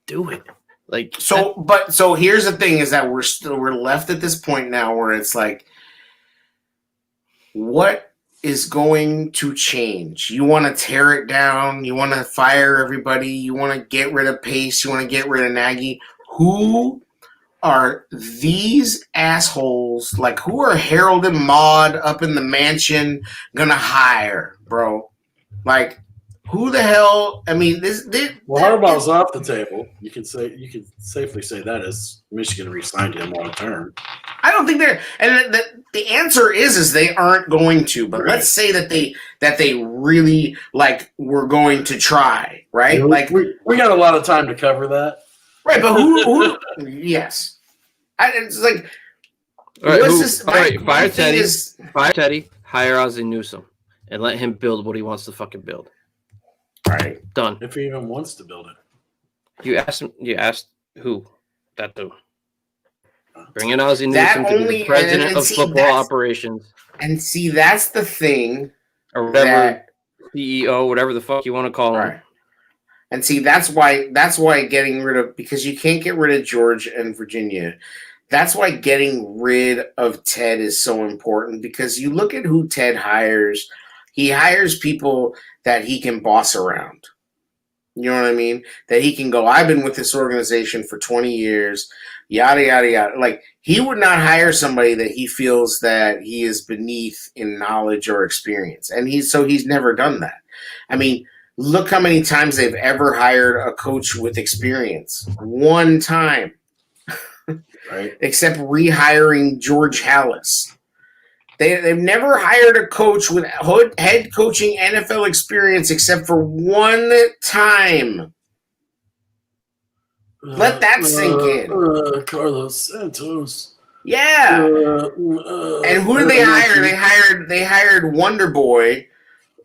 do it. Like, so here's the thing: is that we're left at this point now where it's like, what is going to change? You want to tear it down? You want to fire everybody? You want to get rid of Pace? You want to get rid of Nagy? Who are these assholes? Like, who are Harold and Maude up in the mansion gonna hire, bro? Like, who the hell? I mean, Harbaugh's off the table. You can safely say that as Michigan re-signed him long term. I don't think they're, and the answer is they aren't going to. But Right. let's say that they really were going to try, right? Like, we got a lot of time to cover that. right? But who yes, it's like, all right, what's this? all right, my fire thing Teddy. is- Fire Teddy. Hire Ozzie Newsome and let him build what he wants to fucking build. right. Done. If he even wants to build it. You asked who? That dude. Bring in Ozzie That Newsome to be only- the president and of see, football that's- operations And see, that's the thing. or whatever, That, CEO, whatever the fuck you want to call him. right. And see, that's why getting rid of, because you can't get rid of George and Virginia. That's why getting rid of Ted is so important, because you look at who Ted hires. He hires people that he can boss around. You know what I mean? That he can go, I've been with this organization for 20 years, yada, yada, yada. Like, he would not hire somebody that he feels that he is beneath in knowledge or experience. And he's never done that. I mean, look how many times they've ever hired a coach with experience. One time. Right. Except rehiring George Halas. They've never hired a coach with head coaching NFL experience except for one time. Let that sink in. Carlos Santos. Yeah. And who did they hire? They hired Wonder Boy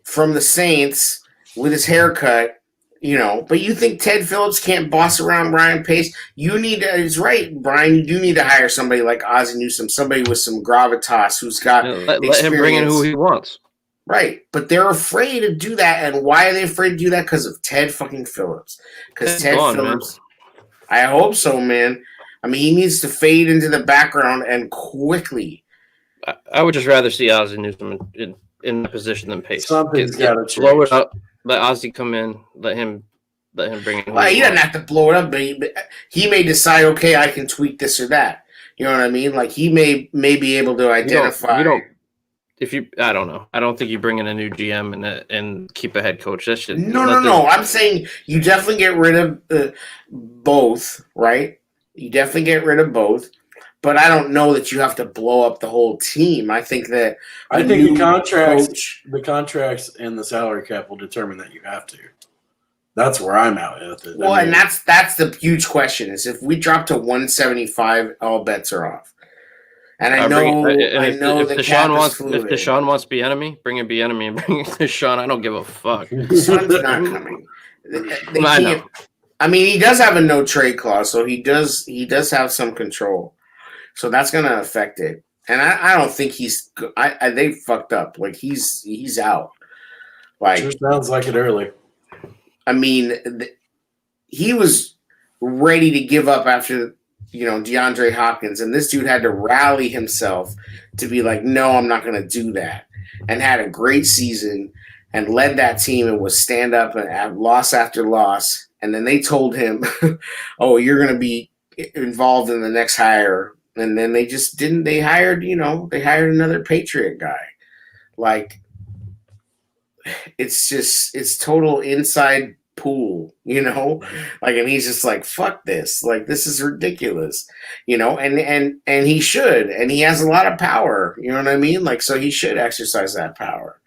from the Saints with his haircut. But you think Ted Phillips can't boss around Ryan Pace? It's right, Brian. You do need to hire somebody like Ozzie Newsome, somebody with some gravitas who's got Let him bring in who he wants. Right, but they're afraid to do that, and why are they afraid to do that? Because of Ted fucking Phillips. Because Ted Phillips, I hope so, man. I mean, he needs to fade into the background and quickly. I would just rather see Ozzie Newsome in the position than Pace. Something's got to change. Blow it up. Let Ozzie come in. Let him bring in. Well, he doesn't have to blow it up, but he may decide, okay, I can tweak this or that. You know what I mean? Like, he may be able to identify. I don't know. I don't think you bring in a new GM and keep a head coach. That should No. I'm saying you definitely get rid of both, right? You definitely get rid of both. But I don't know that you have to blow up the whole team. I think that the contracts and the salary cap will determine that you have to. That's where I'm at with it. Well, and that's the huge question: is if we drop to 175, all bets are off. And I know if the Deshaun cap wants is fluid. if Deshaun wants Bieniemy, bring in Bieniemy and bring in Deshaun. I don't give a fuck. Deshaun's not coming. I know. I mean, he does have a no trade clause, so he does have some control. So that's going to affect it. And I don't think they fucked up. Like he's out. Like sure sounds like it early. I mean, he was ready to give up after DeAndre Hopkins, and this dude had to rally himself to be like, no, I'm not going to do that, and had a great season and led that team and was stand up and have loss after loss. And then they told him, oh, you're going to be involved in the next hire. And then they just didn't. They hired another Patriot guy. Like, it's total inside pool, Like, and he's just like, fuck this. Like, this is ridiculous, and he should. And he has a lot of power, you know what I mean? Like, so he should exercise that power.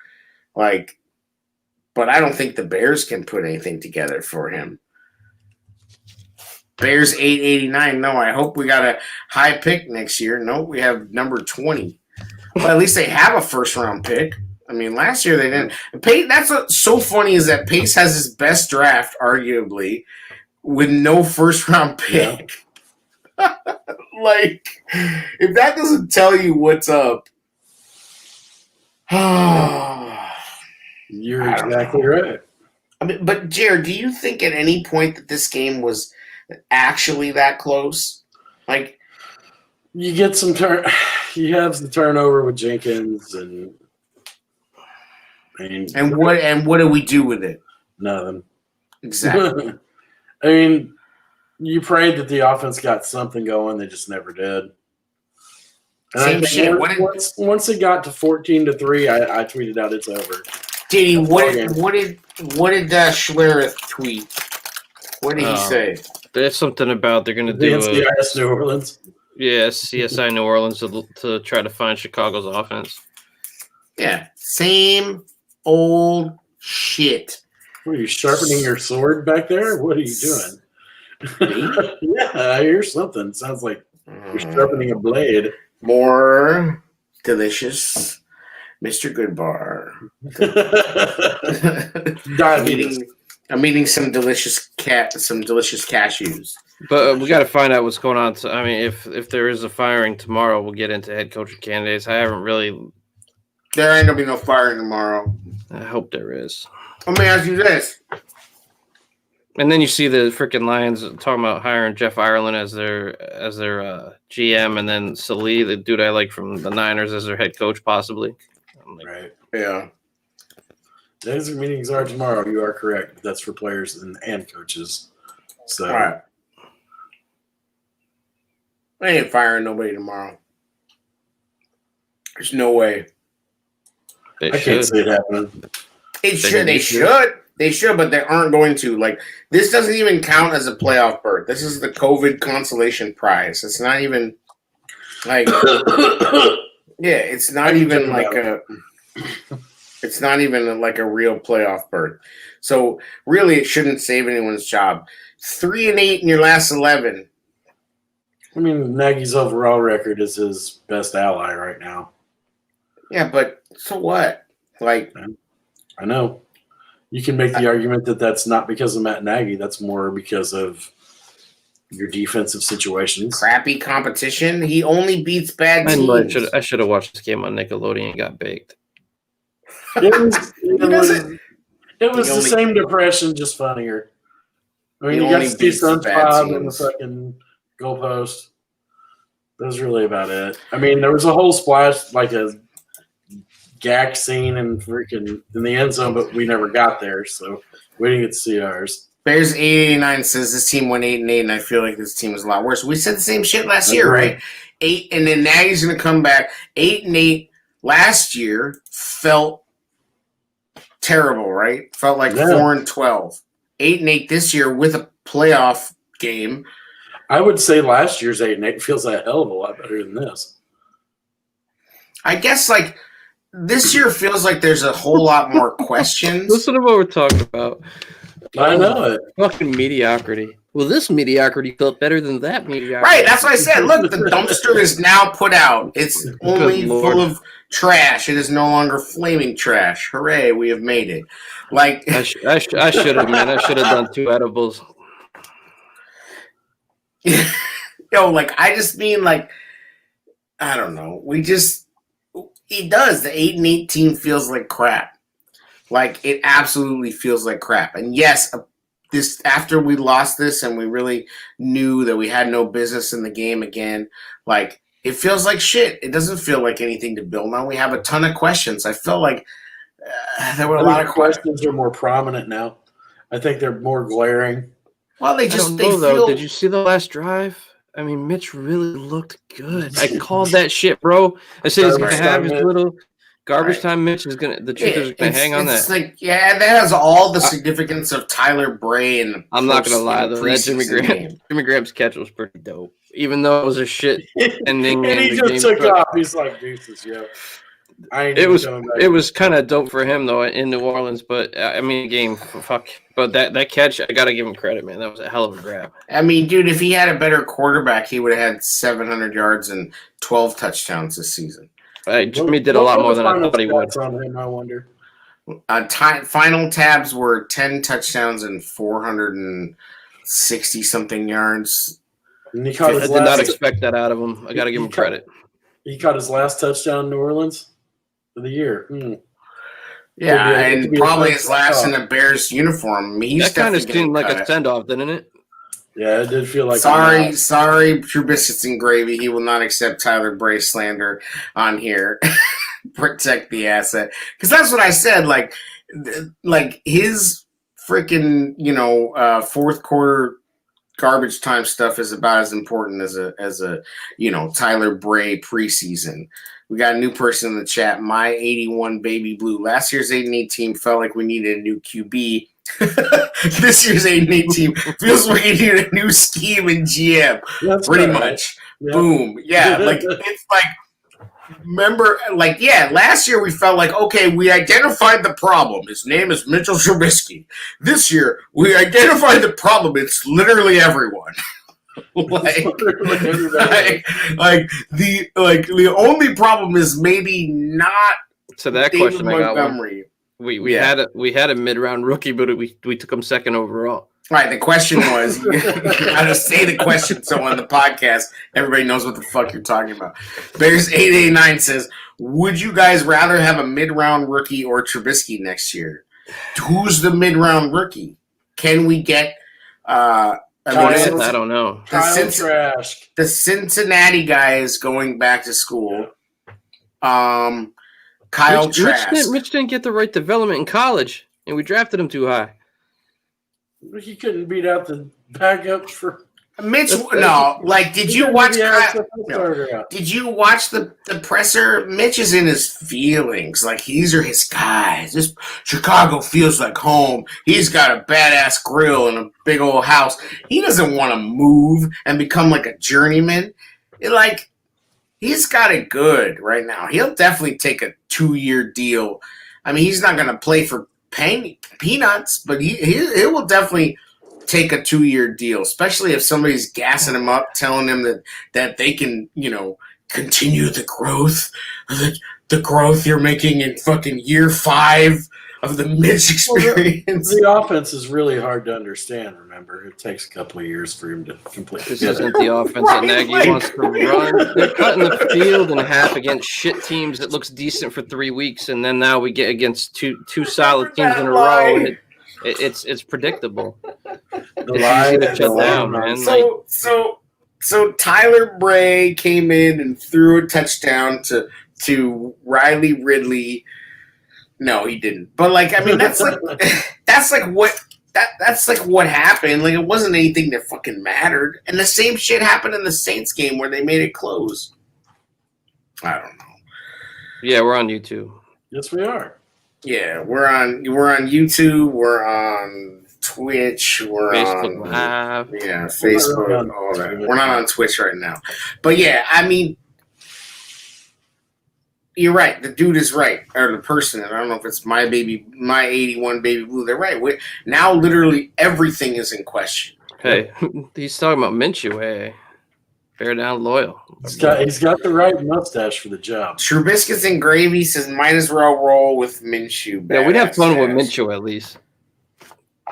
Like, but I don't think the Bears can put anything together for him. Bears 889. No, I hope we got a high pick next year. No, we have number 20. Well, at least they have a first round pick. I mean, last year they didn't. That's what's so funny is that Pace has his best draft, arguably, with no first round pick. Yeah. Like, if that doesn't tell you what's up, you're exactly right. I mean, but Jared, do you think at any point that this game was actually that close? Like, you get some you have the turnover with Jenkins and what do we do with it? Nothing. Exactly. I mean, you prayed that the offense got something going, they just never did. And Same shit. Once it got to 14-3, I tweeted out it's over. Did he? What did Schlereth tweet? What did he say? There's something about they're going to do CSI New Orleans. Yeah, CSI New Orleans to try to find Chicago's offense. Yeah, same old shit. What are you sharpening your sword back there? What are you doing? Yeah, I hear something. Sounds like you're sharpening a blade. More delicious, Mr. Goodbar. I'm eating some delicious cashews. But we got to find out what's going on. I mean, if there is a firing tomorrow, we'll get into head coaching candidates. I haven't really. There ain't gonna be no firing tomorrow. I hope there is. Let me ask you this. And then you see the freaking Lions talking about hiring Jeff Ireland as their GM, and then Saleh, the dude I like from the Niners, as their head coach, possibly. Right. Yeah. Those meetings are tomorrow. You are correct. But that's for players and coaches. So. All right. They ain't firing nobody tomorrow. There's no way. I can't see it happening. They should, but they aren't going to. Like, this doesn't even count as a playoff berth. This is the COVID consolation prize. It's not even like it's not even like it's not even like a real playoff berth. So really, it shouldn't save anyone's job. 3-8 in your last 11. I mean, Nagy's overall record is his best ally right now. Yeah, but so what? Like, I know. You can make the argument that that's not because of Matt Nagy. That's more because of your defensive situations. Crappy competition. He only beats bad teams. I should have watched this game on Nickelodeon and got baked. It was the same depression, just funnier. I mean, you got to see SpongeBob in the fucking goalpost. That was really about it. I mean, there was a whole splash, like a gag scene in the end zone, but we never got there, so we didn't get to see ours. Bears 889 says this team went 8-8, and I feel like this team is a lot worse. We said the same shit last year, right? 8, and then Nagy's going to come back 8-8, last year felt terrible, right? Felt like 4-12. 8-8 this year with a playoff game. I would say last year's 8-8 feels a hell of a lot better than this. I guess like this year feels like there's a whole lot more questions. Listen to what we're talking about. I know it. Fucking mediocrity. Well, this mediocrity felt better than that mediocrity. Right, that's what I said. Look, the dumpster is now put out. It's only full of trash. It is no longer flaming trash. Hooray, we have made it. Like I should have, man. I should have done 2 edibles. Yo, like I just mean like I don't know. It does. The 8-8 team feels like crap. Like it absolutely feels like crap. And yes, this after we lost this and we really knew that we had no business in the game again, like it feels like shit. It doesn't feel like anything to build on. We have a ton of questions. I feel like there were a lot of questions are more prominent now. I think they're more glaring. Well, they feel. Did you see the last drive? I mean, Mitch really looked good. I called that shit, bro. I said he's gonna have his little garbage time. Mitch is gonna hang on that. It's like that has all the significance of Tyler Bray and. I'm not gonna lie though, that Jimmy Graham's catch was pretty dope, even though it was a shit ending. And he just took off. He's like, deuces, yo. It was kind of dope for him though in New Orleans, but I mean, game fuck. But that catch, I gotta give him credit, man. That was a hell of a grab. I mean, dude, if he had a better quarterback, he would have had 700 yards and 12 touchdowns this season. Jimmy did a lot more than I thought he would. On him, I wonder. Final tabs were 10 touchdowns and 460 something yards. And I did not expect that out of him. I gotta give him credit. He caught his last touchdown in New Orleans for the year. Yeah, and probably his last in a Bears uniform. That kind of seemed like a send-off, didn't it? Yeah, it did feel like. Sorry, True Biscuits and Gravy. He will not accept Tyler Bray slander on here. Protect the asset, because that's what I said. Like his freaking fourth quarter garbage time stuff is about as important as a Tyler Bray preseason. We got a new person in the chat. My 81 baby blue. Last year's 8-8 team felt like we needed a new QB. This year's 8-8 team feels like we need a new scheme and GM. That's pretty right. much. Yeah. Boom. Yeah. Like it's like. Remember, last year we felt like, okay, we identified the problem. His name is Mitchell Trubisky. This year we identified the problem. It's literally everyone. The only problem is maybe not. So that David question Montgomery. I got one. We had a mid-round rookie, but we took him second overall. Right, the question was, you gotta say the question so on the podcast, everybody knows what the fuck you're talking about. Bears 889 says, would you guys rather have a mid-round rookie or Trubisky next year? Who's the mid-round rookie? Can we get I don't know. The Cincinnati guys going back to school. Kyle Trask. Mitch didn't get the right development in college, and we drafted him too high. He couldn't beat out the backups for Mitch. Did you watch? Did you watch the presser? Mitch is in his feelings. Like these are his guys. This Chicago feels like home. He's got a badass grill and a big old house. He doesn't want to move and become like a journeyman. He's got it good right now. He'll definitely take a 2-year deal. I mean, he's not going to play for peanuts, but he will definitely take a 2-year deal, especially if somebody's gassing him up, telling him that they can, continue the growth you're making in fucking year 5 of the Mitch experience. The offense is really hard to understand. Remember, it takes a couple of years for him to complete. This isn't the offense that Nagy wants to run. They're cutting the field in half against shit teams that looks decent for 3 weeks, and then now we get against two solid teams in a row. And it's predictable. The lie to shut down, man. So Tyler Bray came in and threw a touchdown to Riley Ridley. No, he didn't. But that's what happened. Like it wasn't anything that fucking mattered. And the same shit happened in the Saints game where they made it close. I don't know. Yeah, we're on YouTube. Yes, we are. Yeah, we're on YouTube. We're on Twitch. We're Facebook on Live. Facebook. really on All that. Twitch. We're not on Twitch right now, but yeah, I mean, you're right. The dude is right, or the person. And I don't know if it's my 81 baby blue. They're right. Now, literally everything is in question. Hey, he's talking about Minshew. Hey, bear down loyal. He's got the right mustache for the job. True Biscuits and Gravy says might as well roll with Minshew. Yeah, we'd have fun with Badass. Minshew at least.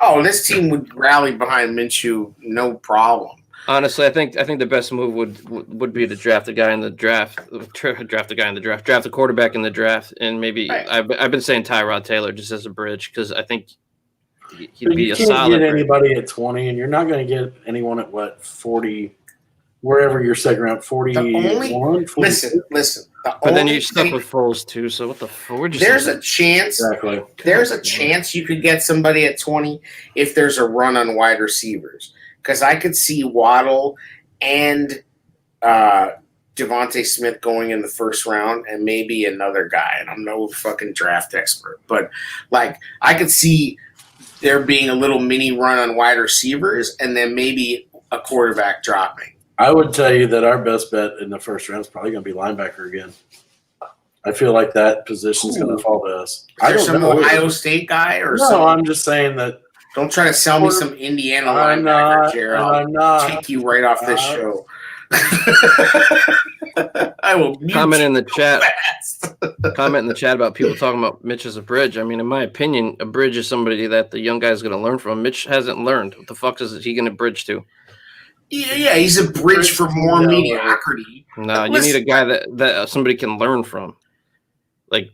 Oh, this team would rally behind Minshew, no problem. Honestly, I think the best move would be to draft a guy in the draft, draft a quarterback in the draft, and maybe Right. I've been saying Tyrod Taylor just as a bridge because I think he'd But be you a can't solid. get anybody at 20, and you're not going to get anyone at 40, wherever your second round, 41, 42. Listen. But then you're stuck with Foles too. So what the fuck? We're just There's a chance. Exactly. There's a chance you could get somebody at 20 if there's a run on wide receivers. Because I could see Waddle and Devontae Smith going in the first round and maybe another guy. And I'm no fucking draft expert. But, like, I could see there being a little mini run on wide receivers and then maybe a quarterback dropping. I would tell you that our best bet in the first round is probably going to be linebacker again. I feel like that position's going to fall to us. Is there some Ohio State guy or No, some? I'm just saying that. Don't try to sell me some Indiana I'm linebacker, not. Jared. I'm not. Take you right off this show. I will mute comment you in the chat. fast. Comment in the chat about people talking about Mitch as a bridge. I mean, in my opinion, a bridge is somebody that the young guy is going to learn from. Mitch hasn't learned. What the fuck is he going to bridge to? Yeah, he's a bridge for more Yeah, mediocrity. No, you Listen. need a guy that somebody can learn from. Like,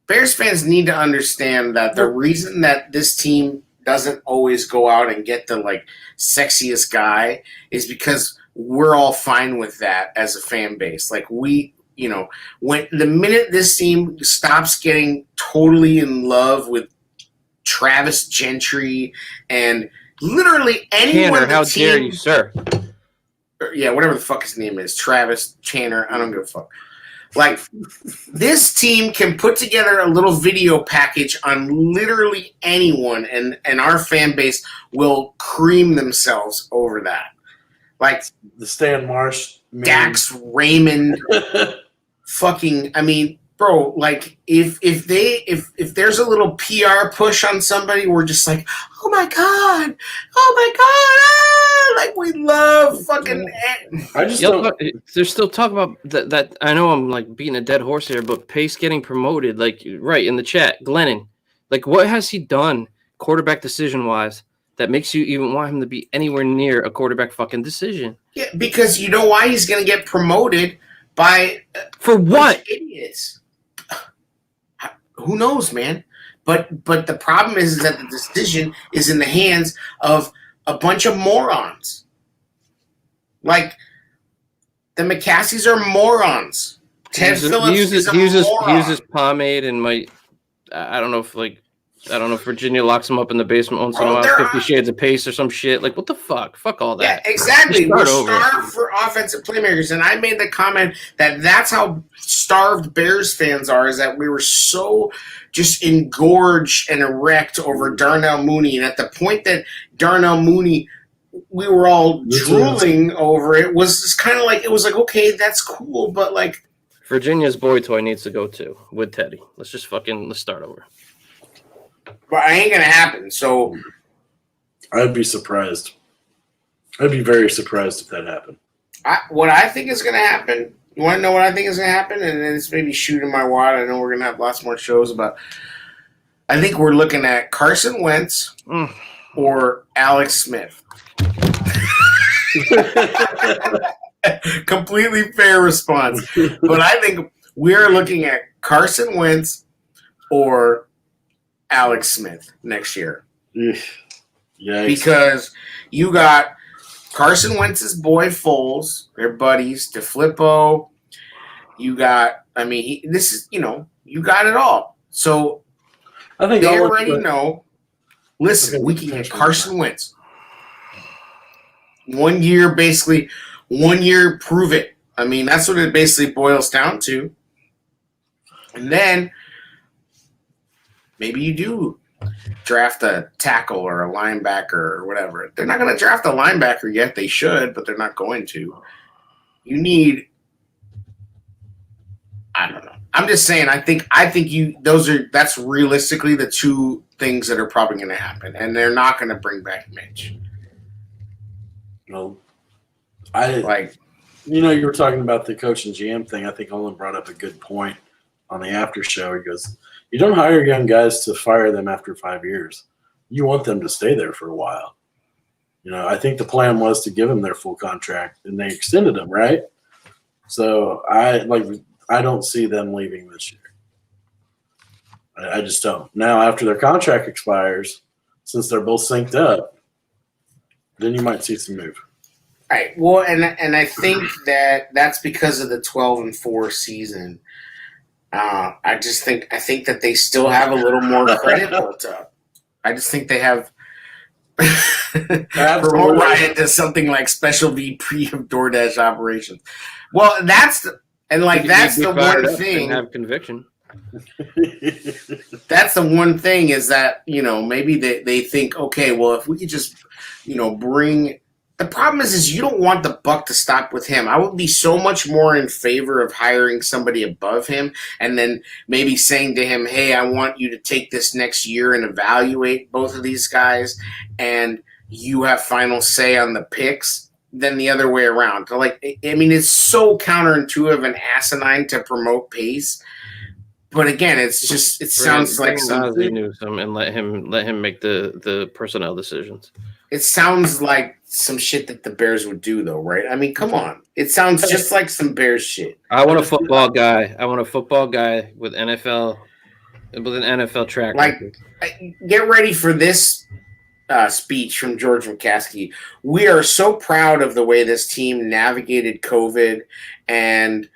Bears fans need to understand that the reason that this team doesn't always go out and get the like sexiest guy is because we're all fine with that as a fan base. Like when the minute this team stops getting totally in love with Travis Gentry and literally anyone, Tanner, how dare you, sir? Yeah, whatever the fuck his name is, Travis Tanner. I don't give a fuck. Like, this team can put together a little video package on literally anyone, and our fan base will cream themselves over that. Like, The Stan Marsh. meme. Dax Raymond, fucking, I mean, bro, like, if there's a little PR push on somebody, we're just like, oh my God, like, we love fucking... I just don't. There's still talk about that. I know I'm like beating a dead horse here, but Pace getting promoted, like right in the chat, Glennon, like what has he done quarterback decision wise that makes you even want him to be anywhere near a quarterback fucking decision? Yeah, because you know why he's going to get promoted by... For what? Idiots. Who knows, man? But the problem is that the decision is in the hands of a bunch of morons. Like, the McCassies are morons. Ted Phillips is a moron. He uses pomade and might. I don't know if Virginia locks him up in the basement once in a Bro, while. there 50 are- Shades of Pace or some shit. Like what the fuck? Fuck all Yeah, that. exactly. We're Start over. starved for offensive playmakers. And I made the comment that that's how starved Bears fans are, is that we were so just engorged and erect over Darnell Mooney. And at the point that Darnell Mooney, we were all drooling over it, was just kind of like, it was like, okay, that's cool. But like, Virginia's boy toy needs to go too with Teddy. Let's start over. but it ain't going to happen. So I'd be surprised. I'd be very surprised if that happened. what I think is going to happen, you want to know what I think is going to happen? And then it's maybe shooting my wad. I know we're going to have lots more shows about. I think we're looking at Carson Wentz or Alex Smith. Completely fair response. But I think we're looking at Carson Wentz or Alex Smith next year. Yeah. Because you got Carson Wentz's boy Foles, their buddies, DeFlippo. You got, you got it all. So I think they all already know. Listen, we can get Carson Wentz. 1 year, basically, 1 year, prove it. I mean, that's what it basically boils down to. And then maybe you do draft a tackle or a linebacker or whatever. They're not going to draft a linebacker yet. They should, but they're not going to. You need, I don't know. I'm just saying, I think that's realistically the two things that are probably going to happen. And they're not going to bring back Mitch. Well, you were talking about the coach and GM thing. I think Olin brought up a good point on the after show. He goes, you don't hire young guys to fire them after 5 years. You want them to stay there for a while. I think the plan was to give them their full contract, and they extended them, right? So I don't see them leaving this year. I just don't. Now, after their contract expires, since they're both synced up, then you might see some move. Right. Well, and I think that's because of the 12-4 season. I think that they still have a little more credit built up. I just think they have promote Ryan to something like special VP of DoorDash operations. Well, that's the one thing. Have conviction. That's the one thing is that maybe they think, okay, well, if we could just bring. The problem is you don't want the buck to stop with him. I would be so much more in favor of hiring somebody above him and then maybe saying to him, hey, I want you to take this next year and evaluate both of these guys, and you have final say on the picks than the other way around. It's so counterintuitive and asinine to promote Pace. But again, it sounds like Ozzie Newsome and let him make the personnel decisions. It sounds like some shit that the Bears would do, though, right? I mean, come on. It sounds just like some Bears shit. I want a football guy. With an NFL track record. Get ready for this speech from George McCaskey. We are so proud of the way this team navigated COVID and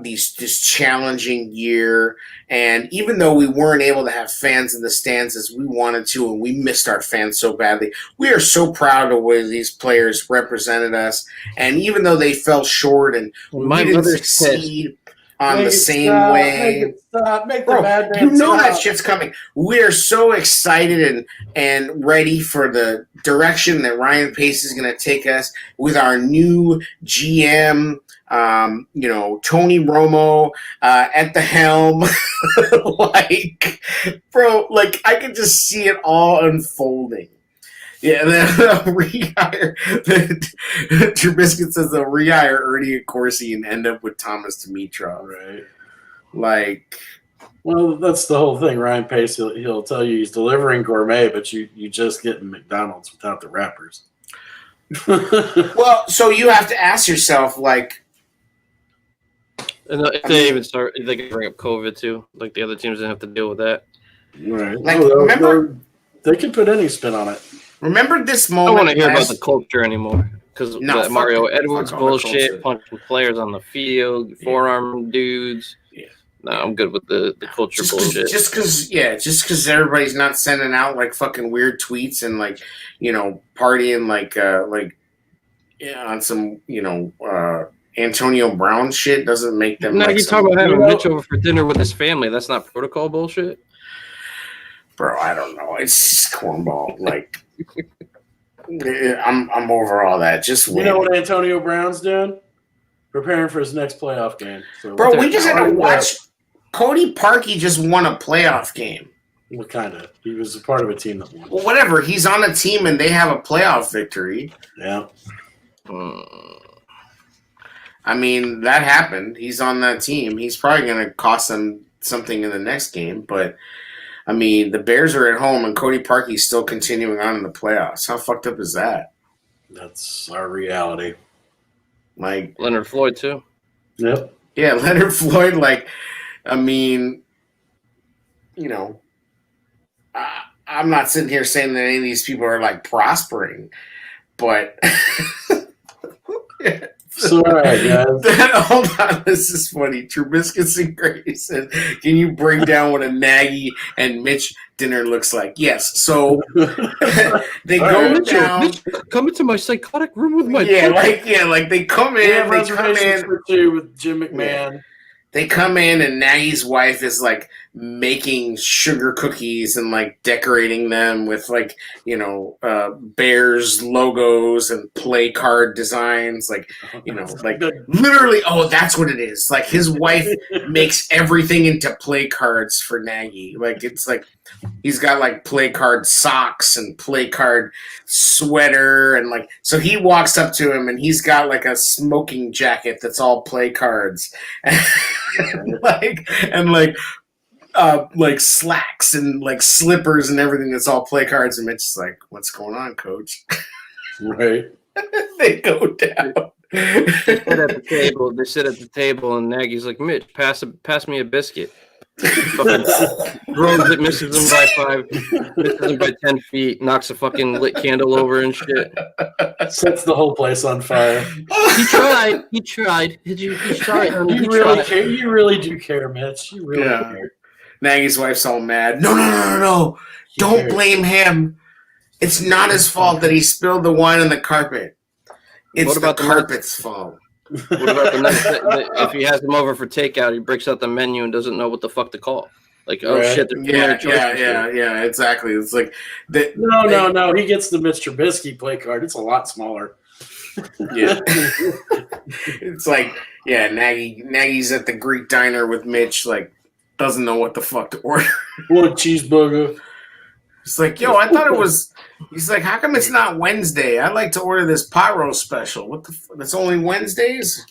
this challenging year. And even though we weren't able to have fans in the stands as we wanted to, and we missed our fans so badly, we are so proud of the way these players represented us. And even though they fell short and we didn't succeed on the same way, that shit's coming. We are so excited and ready for the direction that Ryan Pace is going to take us with our new GM. Tony Romo at the helm. I could just see it all unfolding. Yeah, and then Trubisky says they'll rehire Ernie Accorsi and end up with Thomas Dimitrov. Right. Well, that's the whole thing. Ryan Pace, he'll tell you he's delivering gourmet, but you just get McDonald's without the wrappers. Well, so you have to ask yourself, and if they even start, they can bring up COVID too. Like the other teams didn't have to deal with that. Right. Remember, they can put any spin on it. Remember this moment. I don't want to hear about the culture anymore because Mario Edwards bullshit, punching players on the field, forearm dudes. Yeah. No, I'm good with the culture bullshit. Just because everybody's not sending out fucking weird tweets and partying on some Antonio Brown shit doesn't make them. No, you talk about having Mitch over for dinner with his family. That's not protocol bullshit, bro. I don't know. It's just cornball. I'm over all that. Just win. You know what Antonio Brown's doing? Preparing for his next playoff game. So bro, we just had to watch. Cody Parkey just won a playoff game. What kind of? He was a part of a team that won. Well, whatever. He's on a team and they have a playoff victory. Yeah. I mean, that happened. He's on that team. He's probably going to cost them something in the next game. But, I mean, the Bears are at home, and Cody Parkey's still continuing on in the playoffs. How fucked up is that? That's our reality. Leonard Floyd, too. Yep. Yeah, Leonard Floyd, I mean, I'm not sitting here saying that any of these people are, prospering. But So, all right, guys. Hold on, this is funny. Trubisky and Gray said, "Can you break down what a Nagy and Mitch dinner looks like?" Yes. So they go down. Mitch, come into my psychotic room with my they come in. Yeah, they come in for two with Jim McMahon. They come in and Nagy's wife is like making sugar cookies and like decorating them with like, Bears logos and play card designs. Like, like literally, oh, that's what it is. Like his wife makes everything into play cards for Nagy. Like it's like he's got like play card socks and play card sweater and like, so he walks up to him and he's got like a smoking jacket that's all play cards. and like slacks and like slippers and everything that's all play cards, and Mitch is like, "What's going on, coach?" Right. They go down. They sit at the table, and Nagy's like, "Mitch, pass me a biscuit." Fucking throws it, misses him by 5, misses him by 10 feet, knocks a fucking lit candle over and shit. Sets the whole place on fire. He tried. He tried. He tried. You really care. You really do care, Mitch. You really care. Nagy's wife's all mad. No. Don't blame him. It's not his fault that he spilled the wine on the carpet. It's the carpet's fault. What about the next if he has him over for takeout, he breaks out the menu and doesn't know what the fuck to call. Like, oh shit, yeah, exactly. It's like no. He gets the Mr. Trubisky play card. It's a lot smaller. Yeah. It's like, Nagy's at the Greek diner with Mitch, like, doesn't know what the fuck to order. One cheeseburger. It's like, yo, I thought it was. He's like, how come it's not Wednesday? I'd like to order this pyro special. What the? That's only Wednesdays.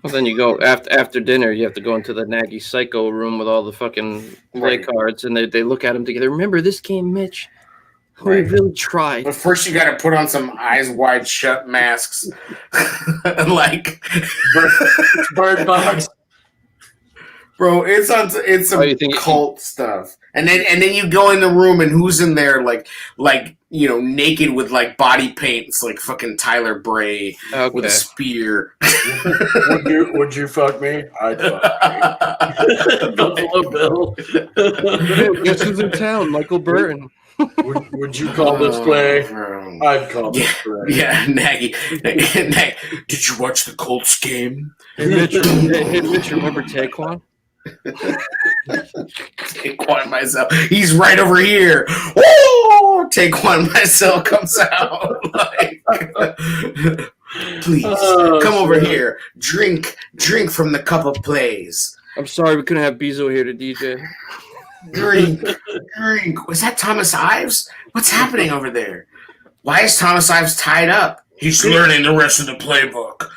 Well, then you go after dinner. You have to go into the Nagy Psycho room with all the fucking play cards, and they look at them together. Remember this game, Mitch? We really tried. But first, you got to put on some eyes wide shut masks, like Bird Box. Bro, it's some cult stuff. And then you go in the room and who's in there like naked with like body paint. It's like fucking Tyler Bray with a spear. Would you fuck me? I'd fuck you. Buffalo Bill. Guess who's in town? Michael Burton. Would you call this play? I'd call this play. Yeah, Nagy. Did you watch the Colts game? Hey, Mitch, remember Taekwon? Taekwon Myself. He's right over here. Oh, Taekwon Myself comes out. Please come over here. Drink from the cup of plays. I'm sorry we couldn't have Bezo here to DJ. Drink. Was that Thomas Ives? What's happening over there? Why is Thomas Ives tied up? He's learning the rest of the playbook.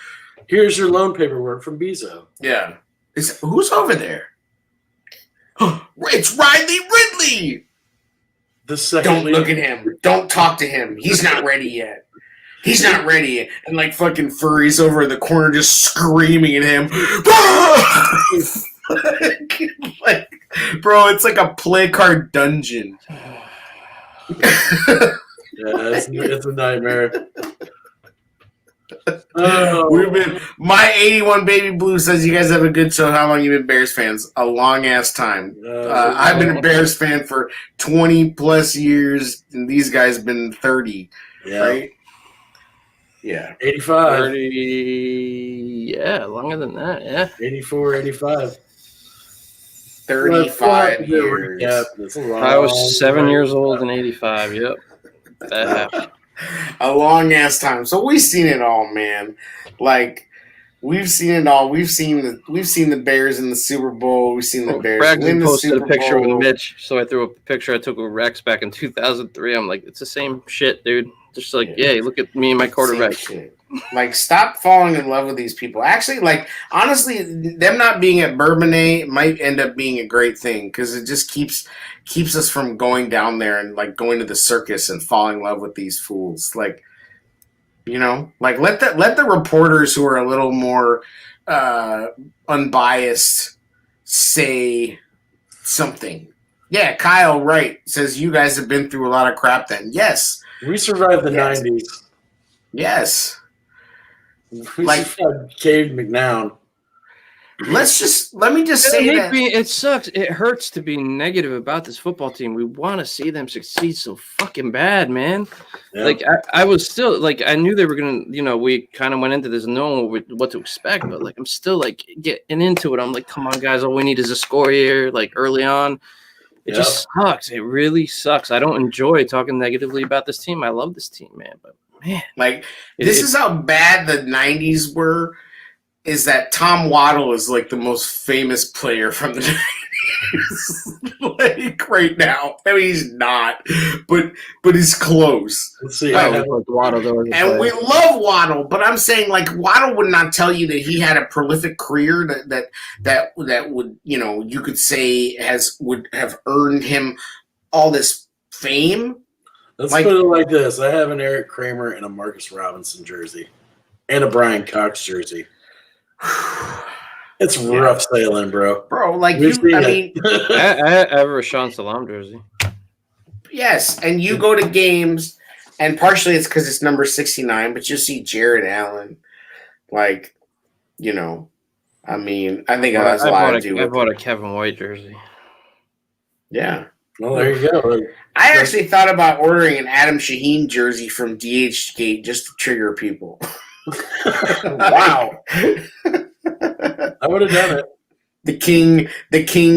Here's your loan paperwork from Bezo. Yeah. Who's over there? It's Riley Ridley. Don't look at him. Don't talk to him. He's not ready yet. And like fucking Furry's over in the corner just screaming at him. Like, bro, it's like a play card dungeon. Yeah, it's a nightmare. My 81 Baby Blue says you guys have a good show. How long you been Bears fans? A long ass time. I've been a Bears fan for 20 plus years, and these guys been 30. Yeah. Right? Yeah. 85. 30, longer than that, yeah. 84, 85. 35 years. Yeah, I was 7 years old in 85, yep. That happened. A long ass time. So we've seen it all, man. Like we've seen it all. We've seen the Bears in the Super Bowl. We've seen the Bears win the posted Super a picture Bowl. with Mitch, so I threw a picture I took with Rex back in 2003. I'm like, it's the same shit, dude. Just like, yeah, look at me and my quarterback. Like, stop falling in love with these people. Actually, like, honestly, them not being at Bourbonnais might end up being a great thing because it just keeps us from going down there and, like, going to the circus and falling in love with these fools. Like, you know? Like, let the reporters who are a little more unbiased say something. Yeah, Kyle Wright says you guys have been through a lot of crap then. Yes. We survived the 90s. Yes. We survived Cave McNown. let me just say that it sucks. It hurts to be negative about this football team. We want to see them succeed so fucking bad, man. Yeah. Like I was still like I knew they were gonna. We kind of went into this knowing what to expect, but like I'm still like getting into it. I'm like, come on, guys, all we need is a score here. Like early on, it just sucks. It really sucks. I don't enjoy talking negatively about this team. I love this team, man, but man, like this is how bad the '90s were. Is that Tom Waddle is like the most famous player from the 90s, like right now. I mean, he's not, but he's close. Let's see. I like Waddle though. And we love Waddle, but I'm saying like Waddle would not tell you that he had a prolific career that would you could say would have earned him all this fame. Let's put it like this: I have an Eric Kramer and a Marcus Robinson jersey, and a Brian Cox jersey. It's rough sailing, bro. Like I have a Rashawn Salam jersey. Yes, and you go to games, and partially it's because it's number 69, but you see Jared Allen, like, I mean, I think that's a lot to do with it. I bought a Kevin White jersey. Yeah. Well, there you go. I actually thought about ordering an Adam Shaheen jersey from DHgate just to trigger people. Wow. I would have done it. The King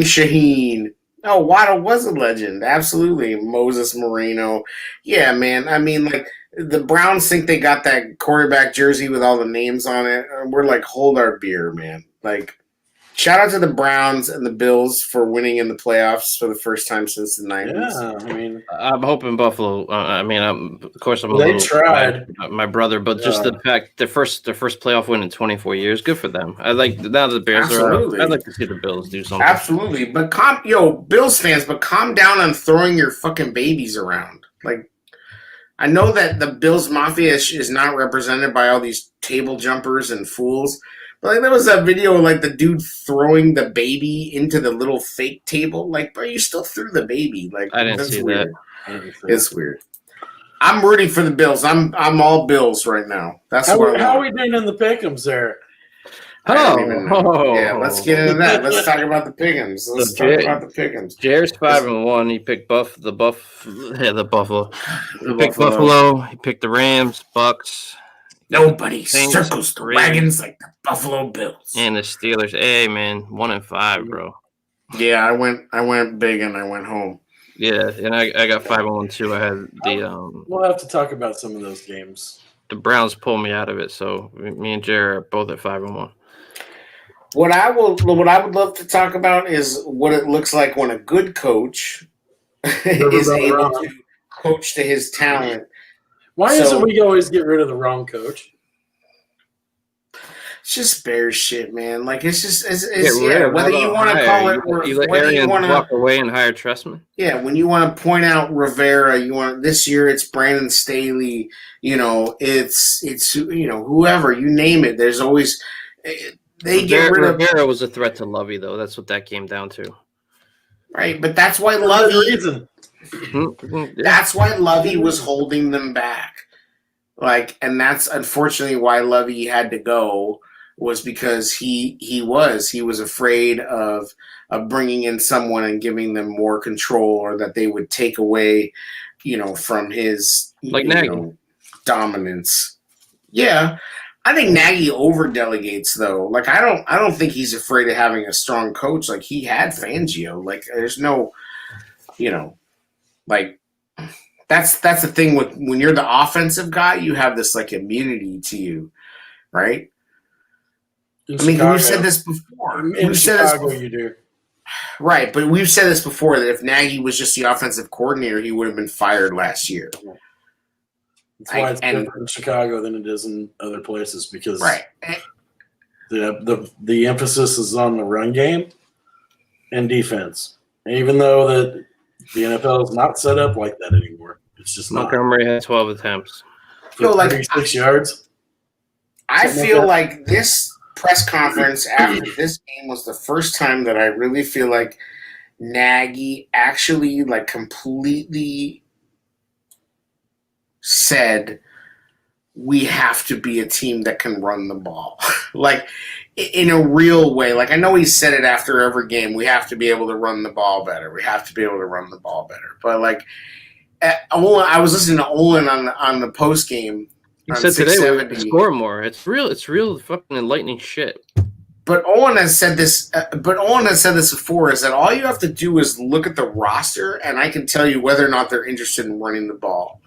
Shaheen. Oh, Waddle was a legend. Absolutely. Moses Moreno. Yeah, man. I mean, like, the Browns think they got that quarterback jersey with all the names on it. We're like, hold our beer, man. Like, shout out to the Browns and the Bills for winning in the playoffs for the first time since the 90s. Yeah, I mean, I'm hoping Buffalo. Of course, they tried. My brother, but just the fact their first playoff win in 24 years, good for them. I like now the Bears are out. I'd like to see the Bills do something. Absolutely, but Bills fans, but calm down on throwing your fucking babies around. Like, I know that the Bills Mafia is not represented by all these table jumpers and fools. But like, there was that video of like the dude throwing the baby into the little fake table. Like, bro, you still threw the baby. Like, I didn't see weird. It's weird. I'm rooting for the Bills. I'm all Bills right now. That's how what are we doing in the pick'ems there? Yeah, let's get into that. Let's talk about the pick'ems. Let's talk about the pick'ems. Jared's 5-1. He picked the Buffalo. He picked Buffalo. He picked the Rams, Bucks. Nobody circles the wagons like the Buffalo Bills and the Steelers. Hey man, 1-5, bro. Yeah, I went big and I went home. Yeah, and I got 5-1 too. I had the We'll have to talk about some of those games. The Browns pulled me out of it, so me and Jared are both at 5-1. What I would love to talk about is what it looks like when a good coach is able to coach to his talent. Why isn't we always get rid of the wrong coach? It's just Bears shit, man. Like, it's whether you want to call it, you let Arians walk away and hire Trestman. Yeah, when you want to point out Rivera, this year it's Brandon Staley. It's whoever you name it. There's always get rid of Rivera was a threat to Lovey, though. That's what that came down to. Right, but that's why Lovey. That's why Lovey was holding them back. Like, and that's unfortunately why Lovey had to go, was because he was afraid of bringing in someone and giving them more control, or that they would take away, from his Nagy dominance. Yeah. I think Nagy over delegates though. Like, I don't think he's afraid of having a strong coach. Like, he had Fangio. Like, there's no, like, that's the thing with when you're the offensive guy, you have this like immunity to you, right? We've said this before. You do. Right, but we've said this before that if Nagy was just the offensive coordinator, he would have been fired last year. That's why it's different in Chicago than it is in other places, because the emphasis is on the run game and defense. And even though that the NFL is not set up like that anymore, it's just not. Montgomery had 12 attempts. 36 yards. I feel like this press conference after this game was the first time that I really feel like Nagy actually completely said we have to be a team that can run the ball. Like, in a real way. Like, I know he said it after every game. We have to be able to run the ball better. We have to be able to run the ball better. But, like, I was listening to Olin on the post game. He said today we score more. It's real fucking enlightening shit. But Olin has said this. Before. Is that all you have to do is look at the roster, and I can tell you whether or not they're interested in running the ball.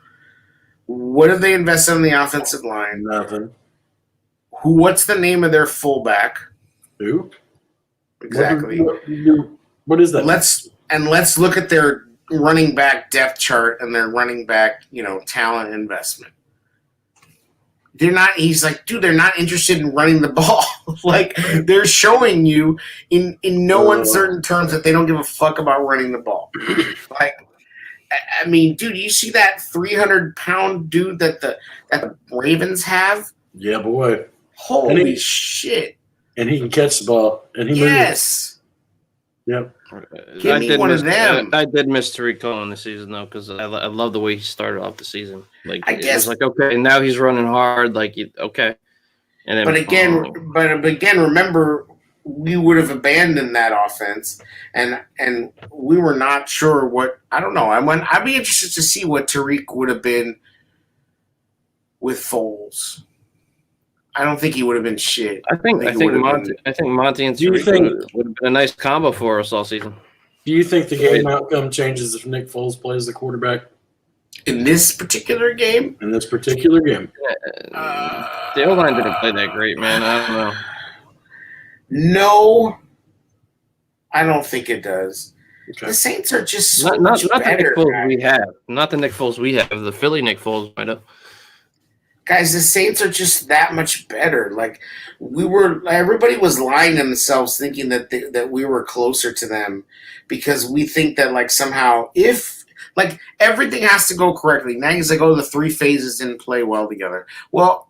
What have they invested in the offensive line? Nothing. What's the name of their fullback? Who? Exactly. What is that? Let's look at their running back depth chart and their running back, talent investment. They're not. He's like, dude, they're not interested in running the ball. Like, they're showing you in no uncertain terms that they don't give a fuck about running the ball. Like, I mean, dude, you see that 300-pound dude that the Ravens have? Yeah, boy. Holy shit! And he can catch the ball. And he Yes. Yep. Give me one of them. I did miss Tariq Cohen this season though, because I love the way he started off the season. Like, I guess, it was like, okay, now he's running hard. Like, okay. And then, but again, remember, we would have abandoned that offense, and we were not sure what. I don't know. I'd be interested to see what Tariq would have been with Foles. I don't think he would have been shit. I think Monty and Tariq would have been a nice combo for us all season. Do you think the game outcome changes if Nick Foles plays the quarterback in this particular game? In this particular game, the O-line didn't play that great, man. I don't know. No, I don't think it does. Okay. The Saints are just so not much the Nick better. Foles we have. Not the Nick Foles we have. The Philly Nick Foles might have. Guys, the Saints are just that much better. Like, everybody was lying to themselves thinking that we were closer to them because we think that, like, somehow everything has to go correctly. Nagy's like, the three phases didn't play well together. Well,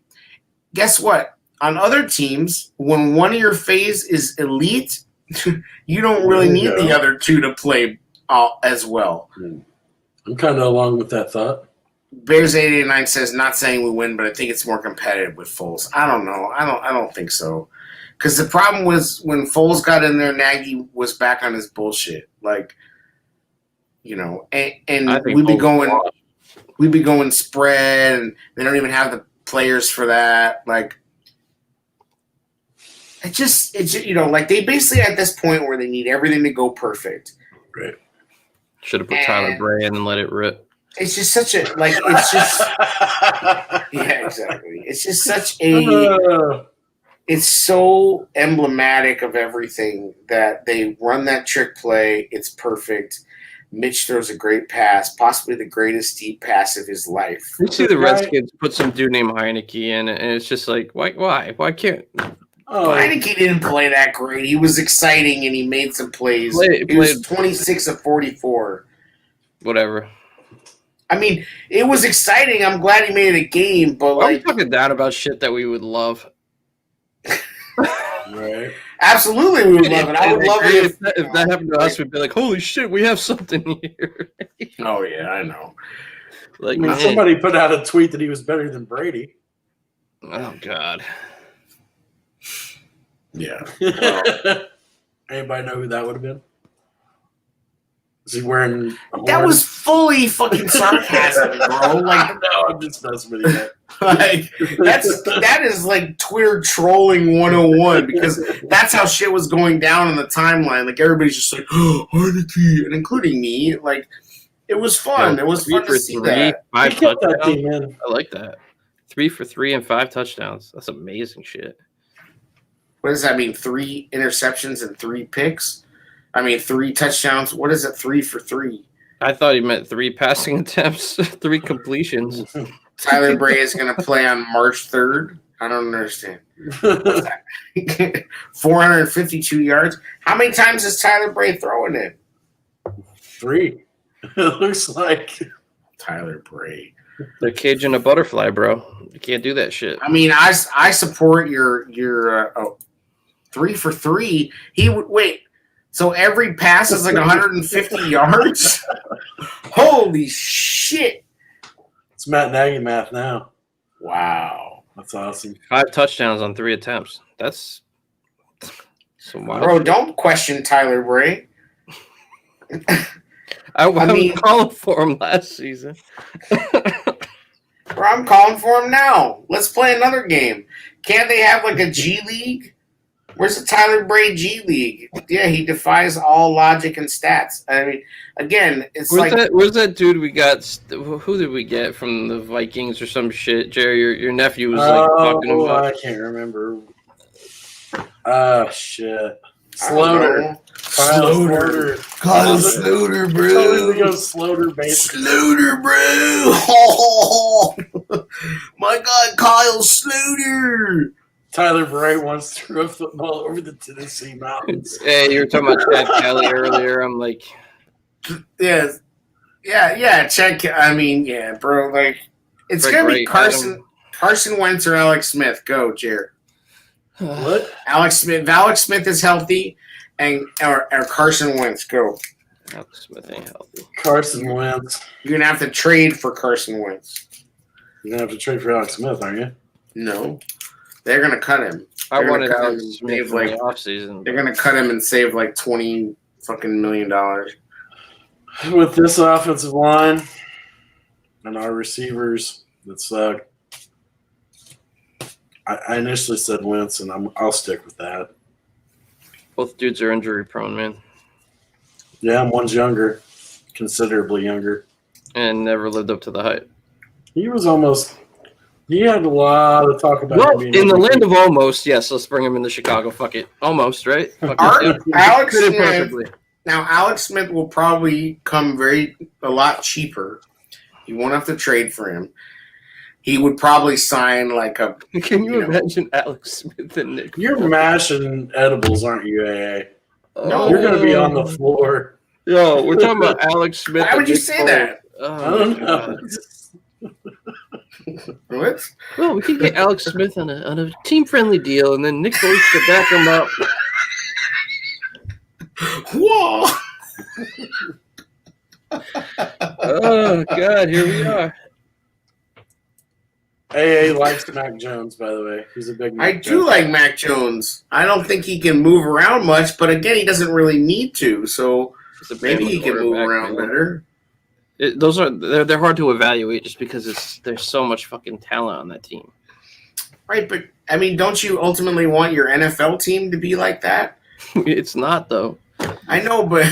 guess what? On other teams, when one of your phase is elite, you don't really need the other two to play as well. I'm kind of along with that thought. Bears 889 says, not saying we win, but I think it's more competitive with Foles. I don't know. I don't think so. Because the problem was when Foles got in there, Nagy was back on his bullshit. Like, and we'd be going spread, and they don't even have the players for that. Like, it's like they basically at this point where they need everything to go perfect. Right. Should have put Tyler Bray in and let it rip. It's just such a yeah, exactly. It's just such a it's so emblematic of everything that they run that trick play. It's perfect. Mitch throws a great pass, possibly the greatest deep pass of his life. You see the Redskins put some dude named Heineke in, and it's just like, why can't? Heineke didn't play that great. He was exciting, and he made some plays. He was 26 of 44. Whatever. I mean, it was exciting. I'm glad he made it a game, but I'm talking down about shit that we would love. Right. Absolutely, we would love it. I would love it if that happened to us. We'd be like, "Holy shit, we have something here." Oh yeah, I know. Like, somebody put out a tweet that he was better than Brady. Oh God. Yeah. Well, anybody know who that would have been? Is he wearing that was fully fucking sarcasm, bro. Like, no, I'm just messing with you. Like, that is like Twitter trolling 101 because that's how shit was going down on the timeline. Like, everybody's just like, Heineke, and including me. Like, it was fun. It was fun to see that. 5 touchdowns. I like that. 3 for 3 and 5 touchdowns. That's amazing shit. What does that mean? 3 interceptions and 3 picks? I mean, 3 touchdowns. What is it? 3 for 3? I thought he meant 3 passing attempts, 3 completions. Tyler Bray is going to play on March 3rd. I don't understand. 452 yards. How many times is Tyler Bray throwing it? 3. It looks like Tyler Bray. The cage and a butterfly, bro. You can't do that shit. I mean, I support your 3 for 3. He would wait. So every pass is like 150 yards? Holy shit. It's Matt Nagy math now. Wow. That's awesome. 5 touchdowns on 3 attempts. That's some wild. Bro, don't question Tyler Bray. I mean- was calling for him last season. Bro, I'm calling for him now. Let's play another game. Can't they have like a G League? Where's the Tyler Bray G League? Yeah, he defies all logic and stats. I mean, again, it's Where's that dude we got? Who did we get from the Vikings or some shit? Jerry, your nephew was like talking Oh, about. I can't remember. Shit. I don't Sloter. know. Kyle Sloter. Kyle Sloter, Sluter, Totally bro. goes Sloter, baby. Sluter, bro. Oh, my God, Kyle Sluter. Tyler Bray once threw a football over the Tennessee mountains. Hey, you were talking about Chad Kelly earlier. I'm like, Yeah. Check. I mean, yeah, bro. Like, it's Greg gonna be Wright, Carson Wentz or Alex Smith. Go, Jared. What? Alex Smith. If Alex Smith is healthy, or Carson Wentz. Go. Alex Smith ain't healthy. Carson Wentz. You're gonna have to trade for Carson Wentz. You're going to have to trade for Alex Smith, aren't you? No, they're gonna cut him. I They're gonna wanted cut Alex him, Smith save, in like- the offseason. They're gonna cut him and save like $20 million. With this offensive line and our receivers that suck, I initially said Wentz, and I'll stick with that. Both dudes are injury prone, man, Yeah, one's younger, considerably younger. and never lived up to the hype. He was almost. He had a lot of talk about. Well, being in the MVP. land of almost, yes, let's bring him into Chicago. Fuck it. Almost, right? Fuck Art- it. Alex Fit in Smith. perfectly. Now, Alex Smith will probably come a lot cheaper. You won't have to trade for him. He would probably sign like a. Can you You know. imagine Alex Smith and Nick? You're mashing edibles, aren't you, AA? No. You're going to be on the floor. Yo, we're talking about Alex Smith. Why and would you Nick say Foles. that? Oh, I don't my know. God. What? Well, we could get Alex Smith on a team-friendly deal, and then Nick Foles could back him up. Whoa! Oh God, here we are. AA likes Mac Jones, by the way. He's a big Mac I do like Mac Jones. I don't think he can move around much, but again, he doesn't really need to. So He's a maybe Bama he can move quarterback, around man. better. They're hard to evaluate just because there's so much fucking talent on that team. Right, but I mean, don't you ultimately want your NFL team to be like that? It's not though. I know, but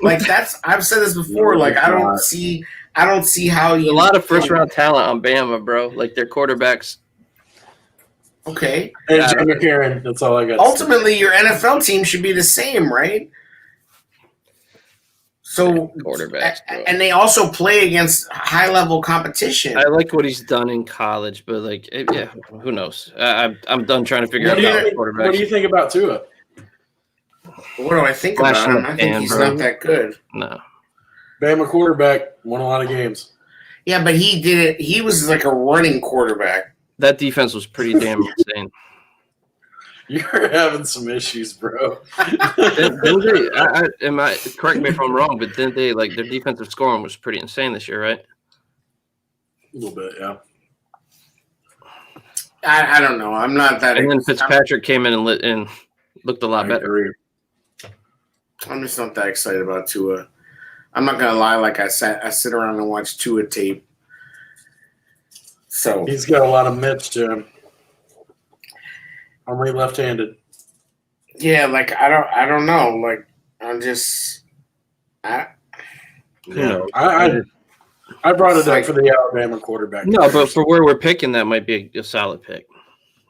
like I've said this before. No, Like it's I don't not. see how There's you a lot of first-round talent on Bama, bro. Like their quarterbacks. Okay, Hey, Jay McCarron, that's all I got. to say. ultimately your NFL team should be the same, right? So Quarterbacks, bro. and they also play against high-level competition. I like what he's done in college, but like, yeah, who knows? I'm done trying to figure What out do you college think- quarterbacks. What do you think about Tua? What do I think Flash about in him? the I think pan, he's bro. not that good. No, Bama quarterback, won a lot of games. Yeah, but he did it. He was like a running quarterback. that defense was pretty damn insane. You're having some issues, bro. Didn't they? Correct me if I'm wrong, but didn't they like their defensive scoring was pretty insane this year, right? A little bit, yeah. I don't know. I'm not that. And then Fitzpatrick came in and looked a lot I better. agree. I'm just not that excited about Tua. I'm not gonna lie. Like I sit around and watch Tua tape. So He's got a lot of mitts to him. I'm really left-handed. yeah, like I don't know. Like I'm just. Yeah, knows? I brought it Like- up for the Alabama quarterback. No, but for where we're picking, that might be a solid pick.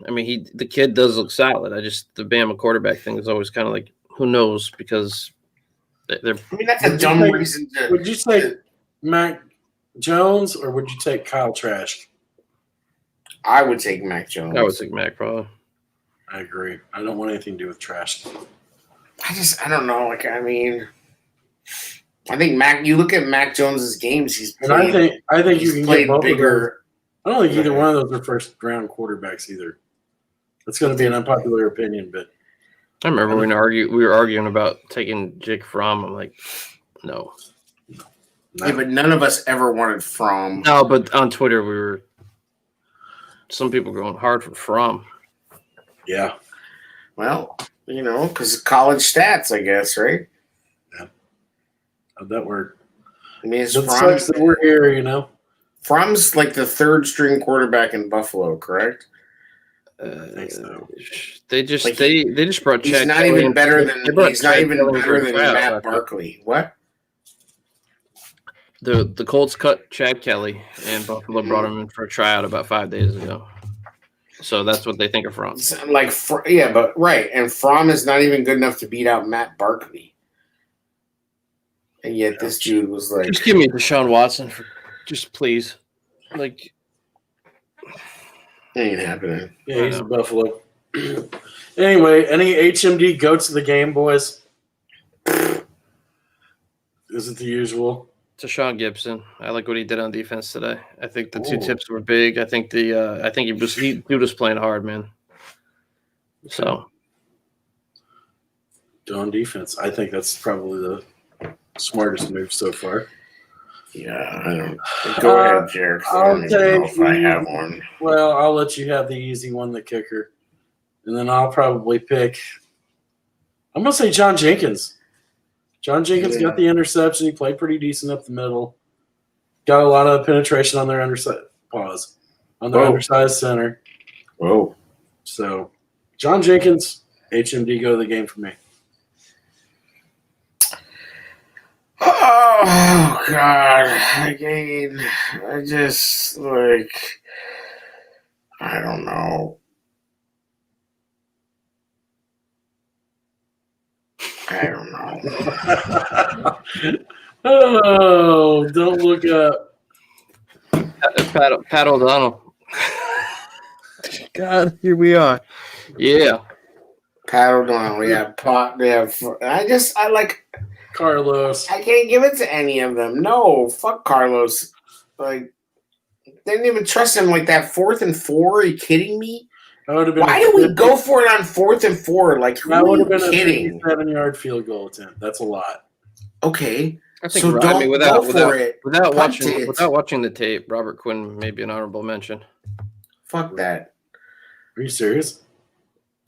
I mean, the kid does look solid. The Bama quarterback thing is always kind of like, who knows? Because they're I mean, that's a Would you dumb take- reason to. Would you take Mac Jones or would you take Kyle Trask? I would take Mac Jones. I would take Mac probably. I agree. I don't want anything to do with Trask. I don't know. Like I mean, I think Mac. You look at Mac Jones's games. He's And I think you he's can played get both of them. bigger. I don't think either one of those are first-round quarterbacks either. That's going to be an unpopular opinion, but I remember we were arguing about taking Jake Fromm. I'm like, no. Yeah, but none of us ever wanted From. No, but on Twitter we were. some people going hard for Fromm. Yeah. Well, because college stats, I guess, right? How'd that work? I mean, It sucks that we're here, Fromm's like the third string quarterback in Buffalo, correct? I think so. They just Like, they just brought He's Chad not Kelly even in- better they than brought he's not Chad even Kelly better for than tryouts Matt last week. Barkley. What? The Colts cut Chad Kelly, and Buffalo brought him in for a tryout about 5 days ago. So that's what they think of Fromm. Like, yeah, but right, and Fromm is not even good enough to beat out Matt Barkley, and yet this dude was like, Just give me Deshaun Watson for just please. Like, ain't happening. Yeah, he's a Buffalo. Anyway, any HMD goats of the game, boys? Is it the usual? Deshaun Gibson. I like what he did on defense today. I think the two Ooh. tips were big. I think he was playing hard, man. So On defense, I think that's probably the smartest move so far. Yeah, I don't. Go ahead, Jared. I don't even know if I have one. Well, I'll let you have the easy one, the kicker, and then I'll probably pick. I'm gonna say John Jenkins. John Jenkins got the interception. He played pretty decent up the middle. Got a lot of penetration on their undersized center. Whoa. So, John Jenkins, HMD, go to the game for me. Oh God! Again, I just I don't know. I don't know. Oh, don't look up. Pat O'Donnell. God, here we are. Yeah. Pat O'Donnell. We have Pot. We have. I like. Carlos. I can't give it to any of them. No, fuck Carlos. Like, didn't even trust him like that 4th and 4. Are you kidding me? That would have been Why do we go for it on 4th and 4? Like, who That would are have you been kidding? a 57-yard field goal attempt. That's a lot. Okay, I think so don't go for it. Without Punt it. watching the tape, Robert Quinn may be an honorable mention. Fuck that. Are you serious?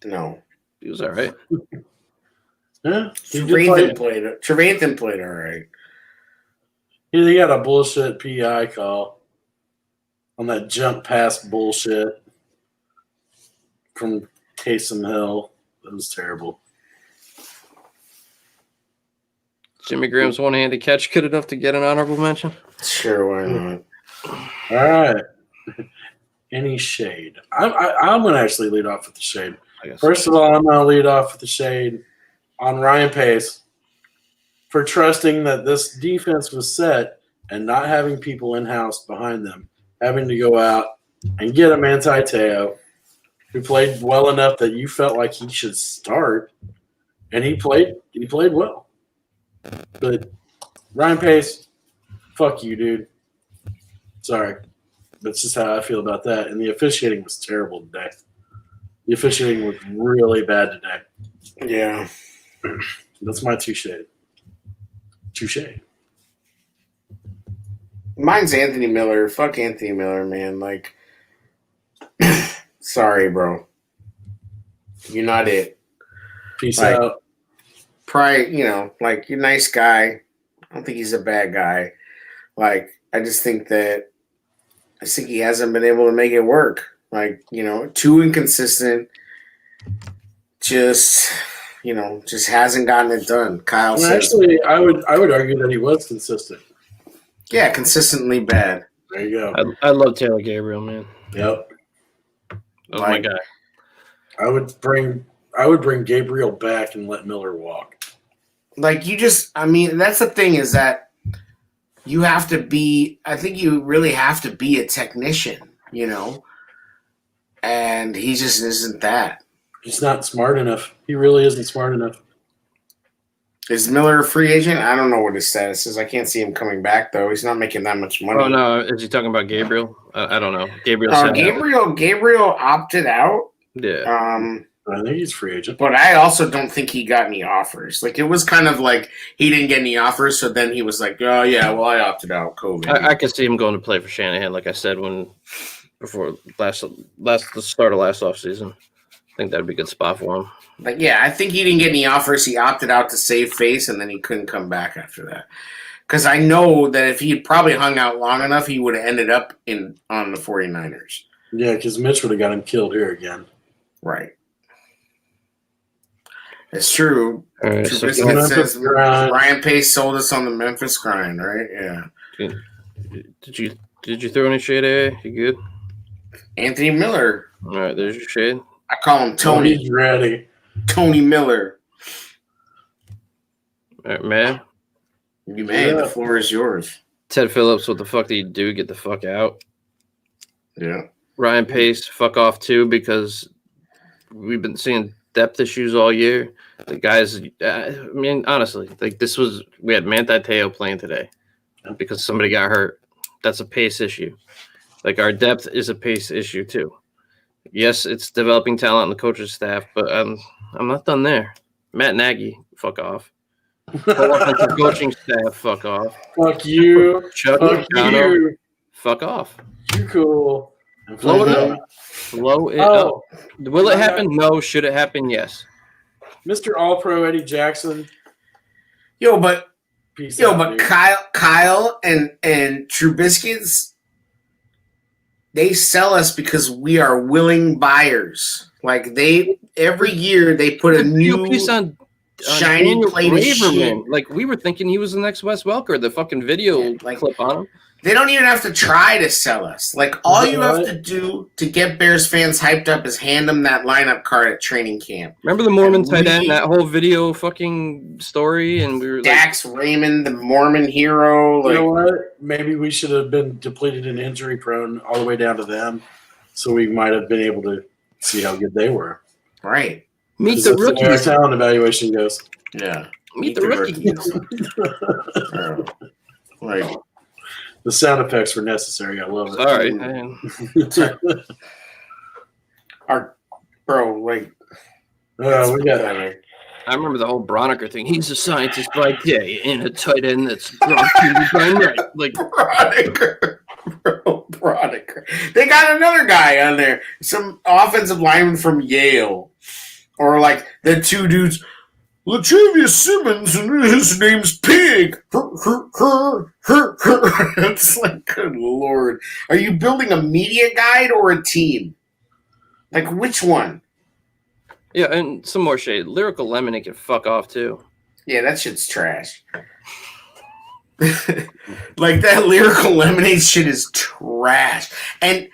No. He was all right. Yeah. He did play- Trevathan played all right. He got a bullshit PI call on that jump pass bullshit from Taysom Hill. That was terrible. Jimmy Graham's one-handed catch good enough to get an honorable mention. Sure, why not? All right. Any shade? I'm going to actually lead off with the shade. I guess. First of all, I'm going to lead off with the shade on Ryan Pace for trusting that this defense was set and not having people in-house behind them, having to go out and get a Manti Te'o, who played well enough that you felt like he should start, and he played well. But Ryan Pace, fuck you, dude. Sorry. That's just how I feel about that. And the officiating was terrible today. The officiating was really bad today. Yeah. That's my touche. Mine's Anthony Miller. Fuck Anthony Miller, man. Like, sorry, bro. You're not it. Peace Like, out. Probably, you're a nice guy. I don't think he's a bad guy. Like, I just think he hasn't been able to make it work. Like, too inconsistent. Just hasn't gotten it done. Kyle says, Actually, I would argue that he was consistent. yeah, consistently bad. There you go. I love Taylor Gabriel, man. Yep. That was my guy. I would bring Gabriel back and let Miller walk. Like, that's the thing is that you have to be, I think you really have to be a technician, and he just isn't that. He's not smart enough. He really isn't smart enough. Is Miller a free agent? I don't know what his status is. I can't see him coming back, though. He's not making that much money. Oh no, is he talking about Gabriel? I don't know. Gabriel. Gabriel opted out. Yeah. I think he's free agent. But I also don't think he got any offers. Like, it was kind of like he didn't get any offers, so then he was like, oh, yeah, well, I opted out, COVID. I could see him going to play for Shanahan, like I said before the start of last offseason. I think that'd be a good spot for him. Like, yeah, I think he didn't get any offers. He opted out to save face, and then he couldn't come back after that. Because I know that if he had probably hung out long enough, he would have ended up on the 49ers. Yeah, because Mitch would have got him killed here again. Right. It's true. All right, so Trubisky says Ryan Pace sold us on the Memphis grind, right? Yeah. Did you throw any shade at? You good? Anthony Miller. All right, there's your shade. I call him Tony. He's ready. Tony Miller. All right, man. You may. Yeah. The floor is yours. Ted Phillips, what the fuck do you do? Get the fuck out. Yeah. Ryan Pace, fuck off too, because we've been seeing depth issues all year. The guys, I mean, honestly, like we had Manti Te'o playing today because somebody got hurt. That's a pace issue. Like, our depth is a pace issue too. Yes, it's developing talent on the coaching staff, but I'm not done there. Matt Nagy, fuck off. Whole offensive coaching staff, fuck off. Fuck you. Chuck Fuck McDonough, you. fuck off. You cool. Blow it up. Blow it up. Will it happen? No. Should it happen? Yes. Mr. All-Pro Eddie Jackson. But Peace out, dude. Kyle and Trubisky's, they sell us because we are willing buyers. Like, every year they put a new piece on shiny Daniel plate of shit. Braverman. Like, we were thinking he was the next Wes Welker. The fucking video clip on him. They don't even have to try to sell us. Like, all you have to do to get Bears fans hyped up is hand them that lineup card at training camp. Remember the Mormon tight end, that whole video fucking story? And we were Dax Raymond, the Mormon hero. Like, You know what? Maybe we should have been depleted and injury prone all the way down to them, so we might have been able to see how good they were. right. meet Because the that's way our rookies. talent evaluation goes. Yeah. Meet the rookies. Like, The sound effects were necessary. I love it. Sorry, man. like, We got I remember the whole Broniker thing. He's a scientist by day and a tight end that's brought to you by night. Like, Broniker. Bro, Broniker. They got another guy on there. Some offensive lineman from Yale. Or like the two dudes, Latavius Simmons, and his name's Pig. It's like, good Lord. Are you building a media guide or a team? Like, which one? yeah, and some more shade. Lyrical Lemonade can fuck off too. Yeah, that shit's trash. Like, that Lyrical Lemonade shit is trash. And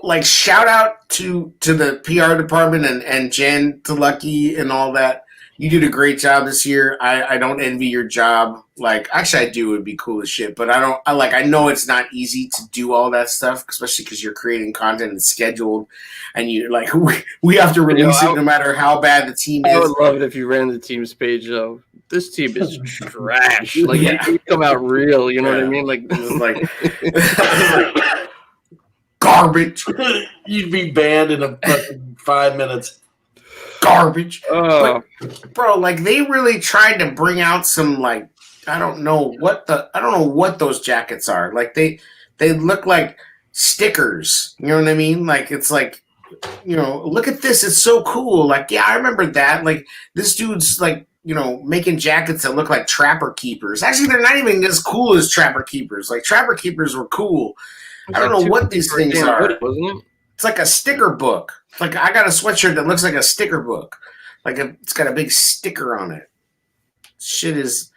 like, shout out to the PR department and Jen Lucky and all that. You did a great job this year. I don't envy your job. Like, actually, I do. It'd be cool as shit. But I know it's not easy to do all that stuff, especially because you're creating content and scheduled, and you like we have to release it no matter how bad the team is. I would love it if you ran the team's page though. This team is trash. Like, you come out real. You know what I mean? Like, like garbage. You'd be banned in a fucking 5 minutes. Garbage. oh, Bro, like, they really tried to bring out some, like, I don't know what those jackets are. Like, they look like stickers. You know what I mean? Like, it's like, look at this. It's so cool. Like, yeah, I remember that. Like, this dude's like, making jackets that look like Trapper Keepers. Actually, they're not even as cool as Trapper Keepers. Like, Trapper Keepers were cool. I don't know what these things are. Wasn't it? It's like a sticker book. Like, I got a sweatshirt that looks like a sticker book. Like, it's got a big sticker on it. Shit is...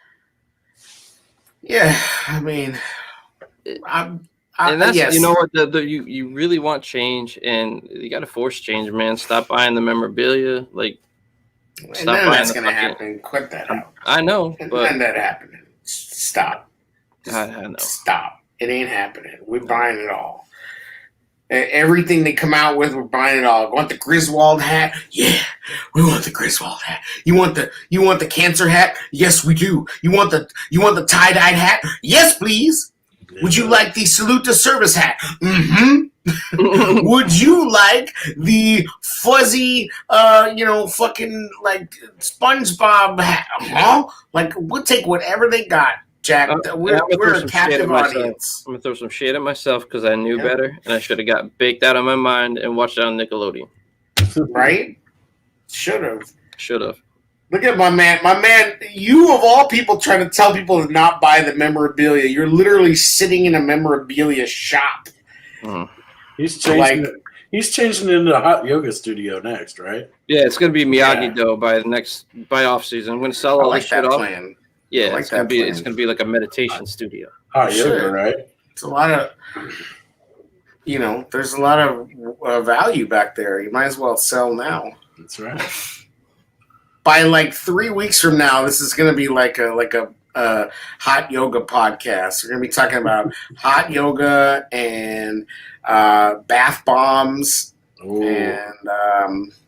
Yeah, I mean... And that's, yes. you know what, you really want change, and you got to force change, man. Stop buying the memorabilia. Like, And stop none of buying that's the going to fucking- happen. Quit that out. I know, And but none of that happening. Stop. I know. Stop. It ain't happening. We're buying it all. Everything they come out with, we're buying it all. Want the Griswold hat? Yeah, we want the Griswold hat. You want the cancer hat? Yes, we do. You want the tie-dyed hat? Yes, please. Would you like the salute to service hat? Mm-hmm. Would you like the fuzzy, fucking like SpongeBob hat? Huh? Like, we'll take whatever they got. Jack. We're throw a some shade captive at myself. audience. I'm gonna throw some shade at myself because I knew Yeah. better, and I should have got baked out of my mind and watched it on Nickelodeon. Right? Should have. Should have. Look at my man. My man, you of all people trying to tell people to not buy the memorabilia. You're literally sitting in a memorabilia shop. He's changing it. He's changing it into a hot yoga studio next, right? Yeah, it's gonna be Miyagi-Do by off season. I'm gonna sell I all like this shit that off. plan. Yeah, I like it's gonna that be plan. like a meditation studio. Hot yoga, Sure. right? It's a lot of, there's a lot of value back there. You might as well sell now. That's right. By like 3 weeks from now, this is going to be like a hot yoga podcast. We're going to be talking about hot yoga and bath bombs Ooh. and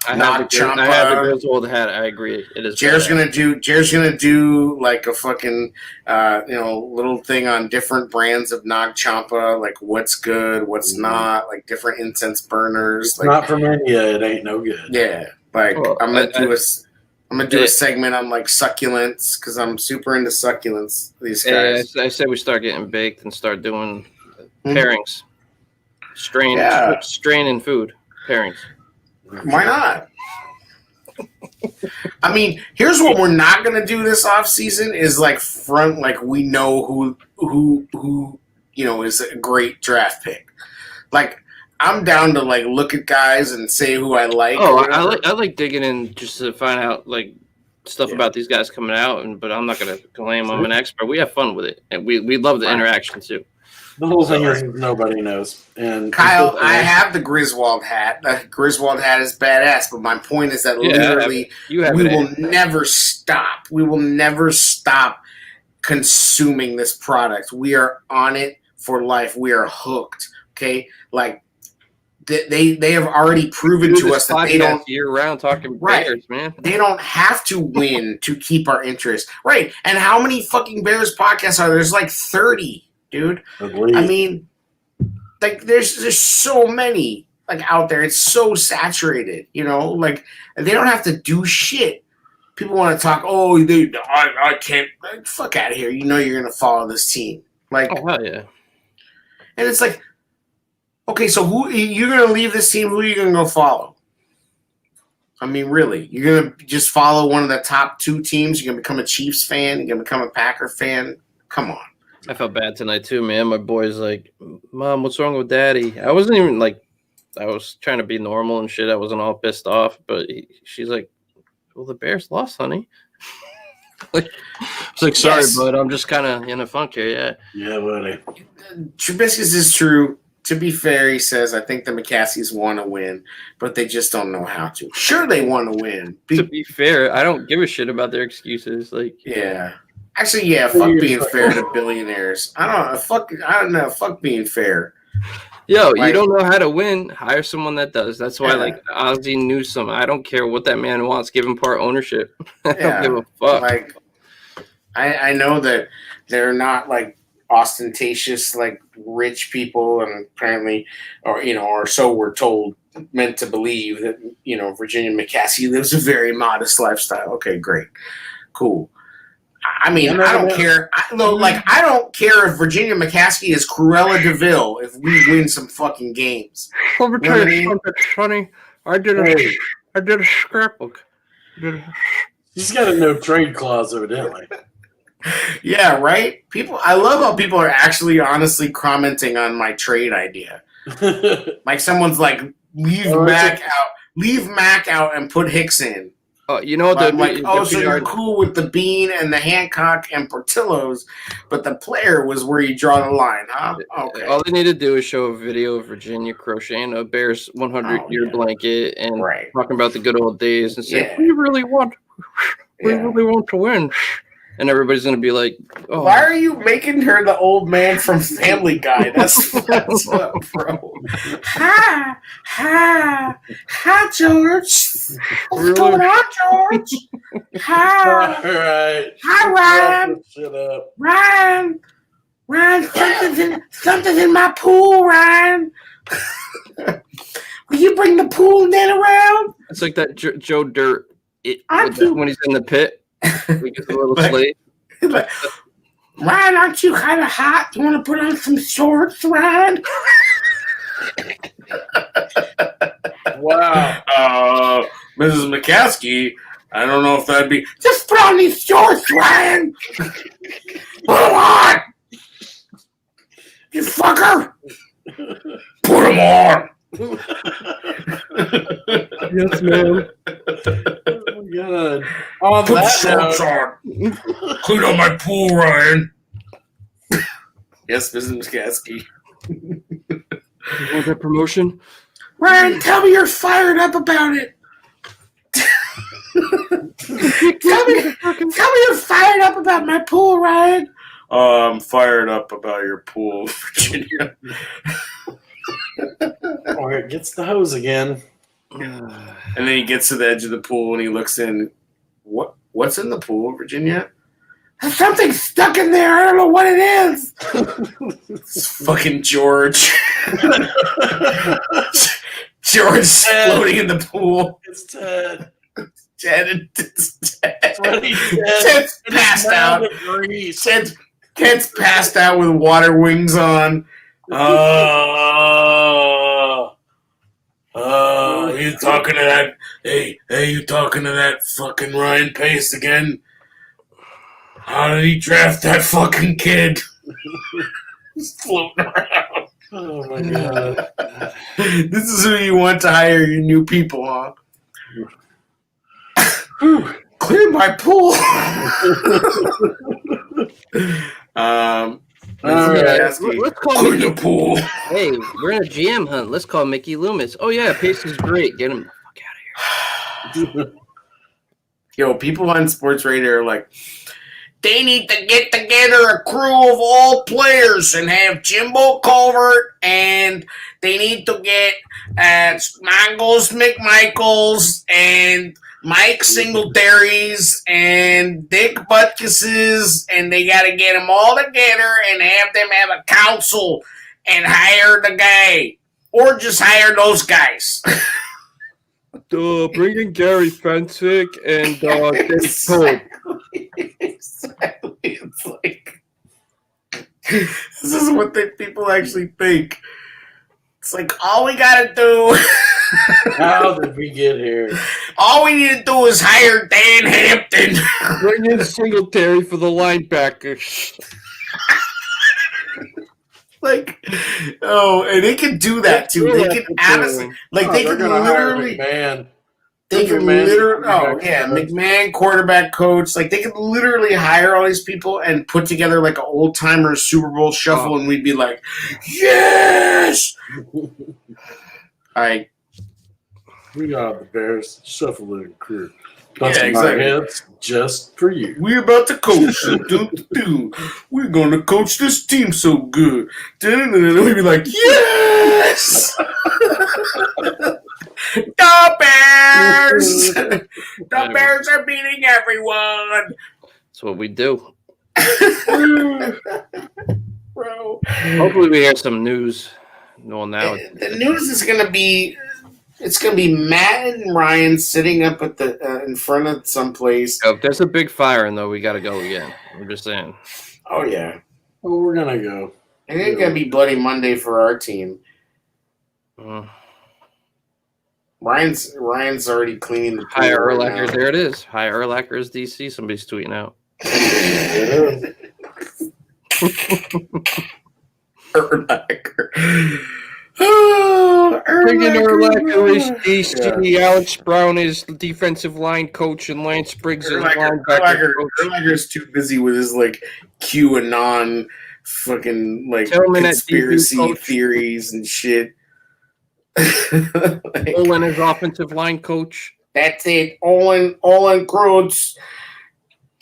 I Nag have the Champa. Griswold hat. I agree. It is. Jared's badass. gonna do like a fucking little thing on different brands of Nag Champa, like what's good, what's not, like different incense burners. It's Like not from India. It ain't no good. yeah, like Well, I'm gonna do Yeah. a segment on like succulents because I'm super into succulents. These Yeah, guys. I said we start getting baked and start doing Mhm. pairings, Yeah. straining food pairings. Why not? I mean, here's what we're not gonna do this off season is like we know who is a great draft pick. Like I'm down to like look at guys and say who I like. Oh, or whatever. I like digging in just to find out like stuff Yeah. about these guys coming out, but I'm not gonna claim I'm an expert. We have fun with it, and we love the interaction too. The whole thing is nobody knows. And Kyle, I have the Griswold hat. The Griswold hat is badass, but my point is that Yeah, literally You have we it. will never stop. We will never stop consuming this product. We are on it for life. We are hooked. Okay, like they have already proven Do to this us that they podcast don't year round talking Right. Bears, man. they don't have to win to keep our interest. Right? And how many fucking Bears podcasts are there? There's like 30, dude. I mean, like there's so many like out there. It's so saturated, like they don't have to do shit. People want to talk, oh, I can't, like, fuck out of here. You're going to follow this team. Like, Oh hell yeah! and it's like, okay, so who you're going to leave this team? Who are you going to go follow? I mean, really, you're going to just follow one of the top two teams? You're going to become a Chiefs fan? You're going to become a Packer fan? Come on. I felt bad tonight too, man. My boy's like, "Mom, what's wrong with Daddy?" I wasn't even like, I was trying to be normal and shit. I wasn't all pissed off, but she's like, "Well, the Bears lost, honey." Like, I was like, "Sorry, Yes. but I'm just kind of in a funk here." Yeah. yeah, buddy. Trubisky's is true. To be fair, he says, I think the McCaskies want to win, but they just don't know how to. Sure, they want to win. To be fair, I don't give a shit about their excuses. Like, Yeah. Actually, yeah, fuck being fair to billionaires. I don't know. Fuck being fair. yo, you Like- don't know how to win. Hire someone that does. That's why, Yeah. like Ozzie Newsome, I don't care what that man wants. Give him part ownership. I Yeah. don't give a fuck. Like, I know that they're not like ostentatious, like rich people, and apparently, or so we're told, meant to believe that, Virginia McCaskey lives a very modest lifestyle. Okay, great. Cool. I mean, I don't care. I don't care if Virginia McCaskey is Cruella DeVille if we win some fucking games. Let me tell you something, Sonny. I did a scrapbook. He's got a no trade clause, evidently. Yeah, right? I love how people are actually honestly commenting on my trade idea. Like someone's like, leave Mac out and put Hicks in. Oh, you know what? I'm like, so you're cool with the Bean and the Hancock and Portillo's, but the player was where you draw the line, huh? Okay. All they need to do is show a video of Virginia crocheting a Bears 100-year blanket and Right. talking about the good old days and say, Yeah. we really want Yeah. to win. And everybody's going to be like, oh, Why are you making her the old man from Family Guy? That's up, bro. Hi, George. What's going on, George? All Hi, right. Ryan. Shut up. Ryan, something's in my pool, Ryan. Will you bring the pool net around? it's like that Joe Dirt I'm too- when he's in the pit. He gets a little Like- slate. Like, Ryan, aren't you kind of hot? You want to put on some shorts, Ryan? Wow. Mrs. McCaskey, I don't know if that'd be. Just put on these shorts, Ryan. Put them on. You fucker. Put them on. Yes, ma'am. Oh, God. On Put that shorts note, on. Clean up my pool, Ryan. Yes, Mrs. McCaskey. You want that promotion? Ryan, tell me you're fired up about it. tell me you're fired up about my pool, Ryan. I'm fired up about your pool, Virginia. oh, it gets the hose again. And then he gets to the edge of the pool and he looks in. What's in the pool, Virginia? There's something stuck in there. I don't know what it is. It's fucking George. George floating in the pool. It's Ted. Ted's Ted's passed out. Grease. Ted's passed out with water wings on. You talking to that? Hey, you talking to that fucking Ryan Pace again? How did he draft that fucking kid? He's floating around. Oh my God. This is who you want to hire your new people, huh? Clear my pool. All right. Let's Let's call clear Mickey. the pool. Hey, we're in a GM hunt. Let's call Mickey Loomis. Oh yeah, Pace is great. Get him the fuck out of here. Yo, people on sports radio are like, they need to get together a crew of all players and have Jimbo Culvert, and they need to get Mongols McMichaels and Mike Singletaries and Dick Butkus's, and they got to get them all together and have them have a council and hire the guy, or just hire those guys. Bring in Gary Fensick and Dennis Pope. Exactly. It's like this is what people actually think. It's like all we gotta do. How did we get here? All we need to do is hire Dan Hampton. Bring in Singletary for the linebackers. Like, and they can do that too. They can honestly, like, they they're can gonna hire literally. McMahon. They can McMahon, literally, quarterback coach. McMahon, quarterback coach. Like, they could literally hire all these people and put together like an old timer Super Bowl shuffle, and we'd be like, yes. We got the Bears shuffling crew. Yeah, Busting exactly. our heads just for you. We're about to coach. We're going to coach this team so good. We'd be like, yes! The Bears! The Bears are beating everyone! That's what we do. Bro. Hopefully we hear some news. Well, now The news is going to be... It's going to be Matt and Ryan sitting up at the in front of someplace. if there's a big fire, though, we got to go again. I'm just saying. Oh, yeah. Well, we're gonna go. And it's going to be Bloody Monday for our team. Ryan's already cleaning the pool High right Urlacher, now. there it is. High Urlacher's DC. Somebody's tweeting out. Urlacher. Oh, Friggin' Urlacher is Urlacher. DC. Alex Brown is the defensive line coach, and Lance Briggs is linebacker coach. Urlacher's too busy with his like QAnon fucking like Tillman at conspiracy DB coach. theories and shit. Like, Olin is offensive line coach. that's it. Olin Kreutz.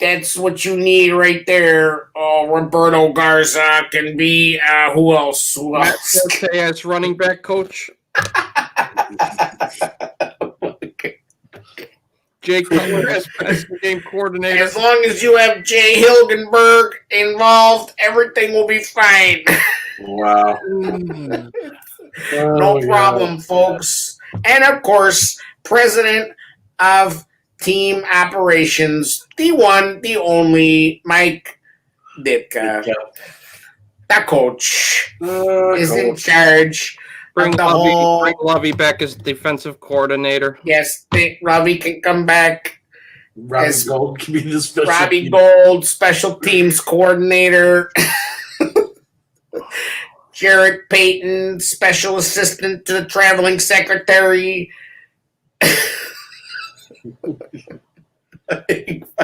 That's what you need right there. Oh, Roberto Garza can be who else? Matt Forte as running back coach. Jay Cutler as passing game coordinator. As long as you have Jay Hilgenberg involved, everything will be fine. Wow. Mm. No Oh, problem, folks. And of course, president of team operations, the one, the only, Mike Ditka. That coach is in Coach. charge. Bring the whole- Lovey back as defensive coordinator. Yes, Robbie can come back. Robbie Yes. Gold can be the special Robbie team. Gold, special teams coordinator. Jarrett Payton, special assistant to the traveling secretary.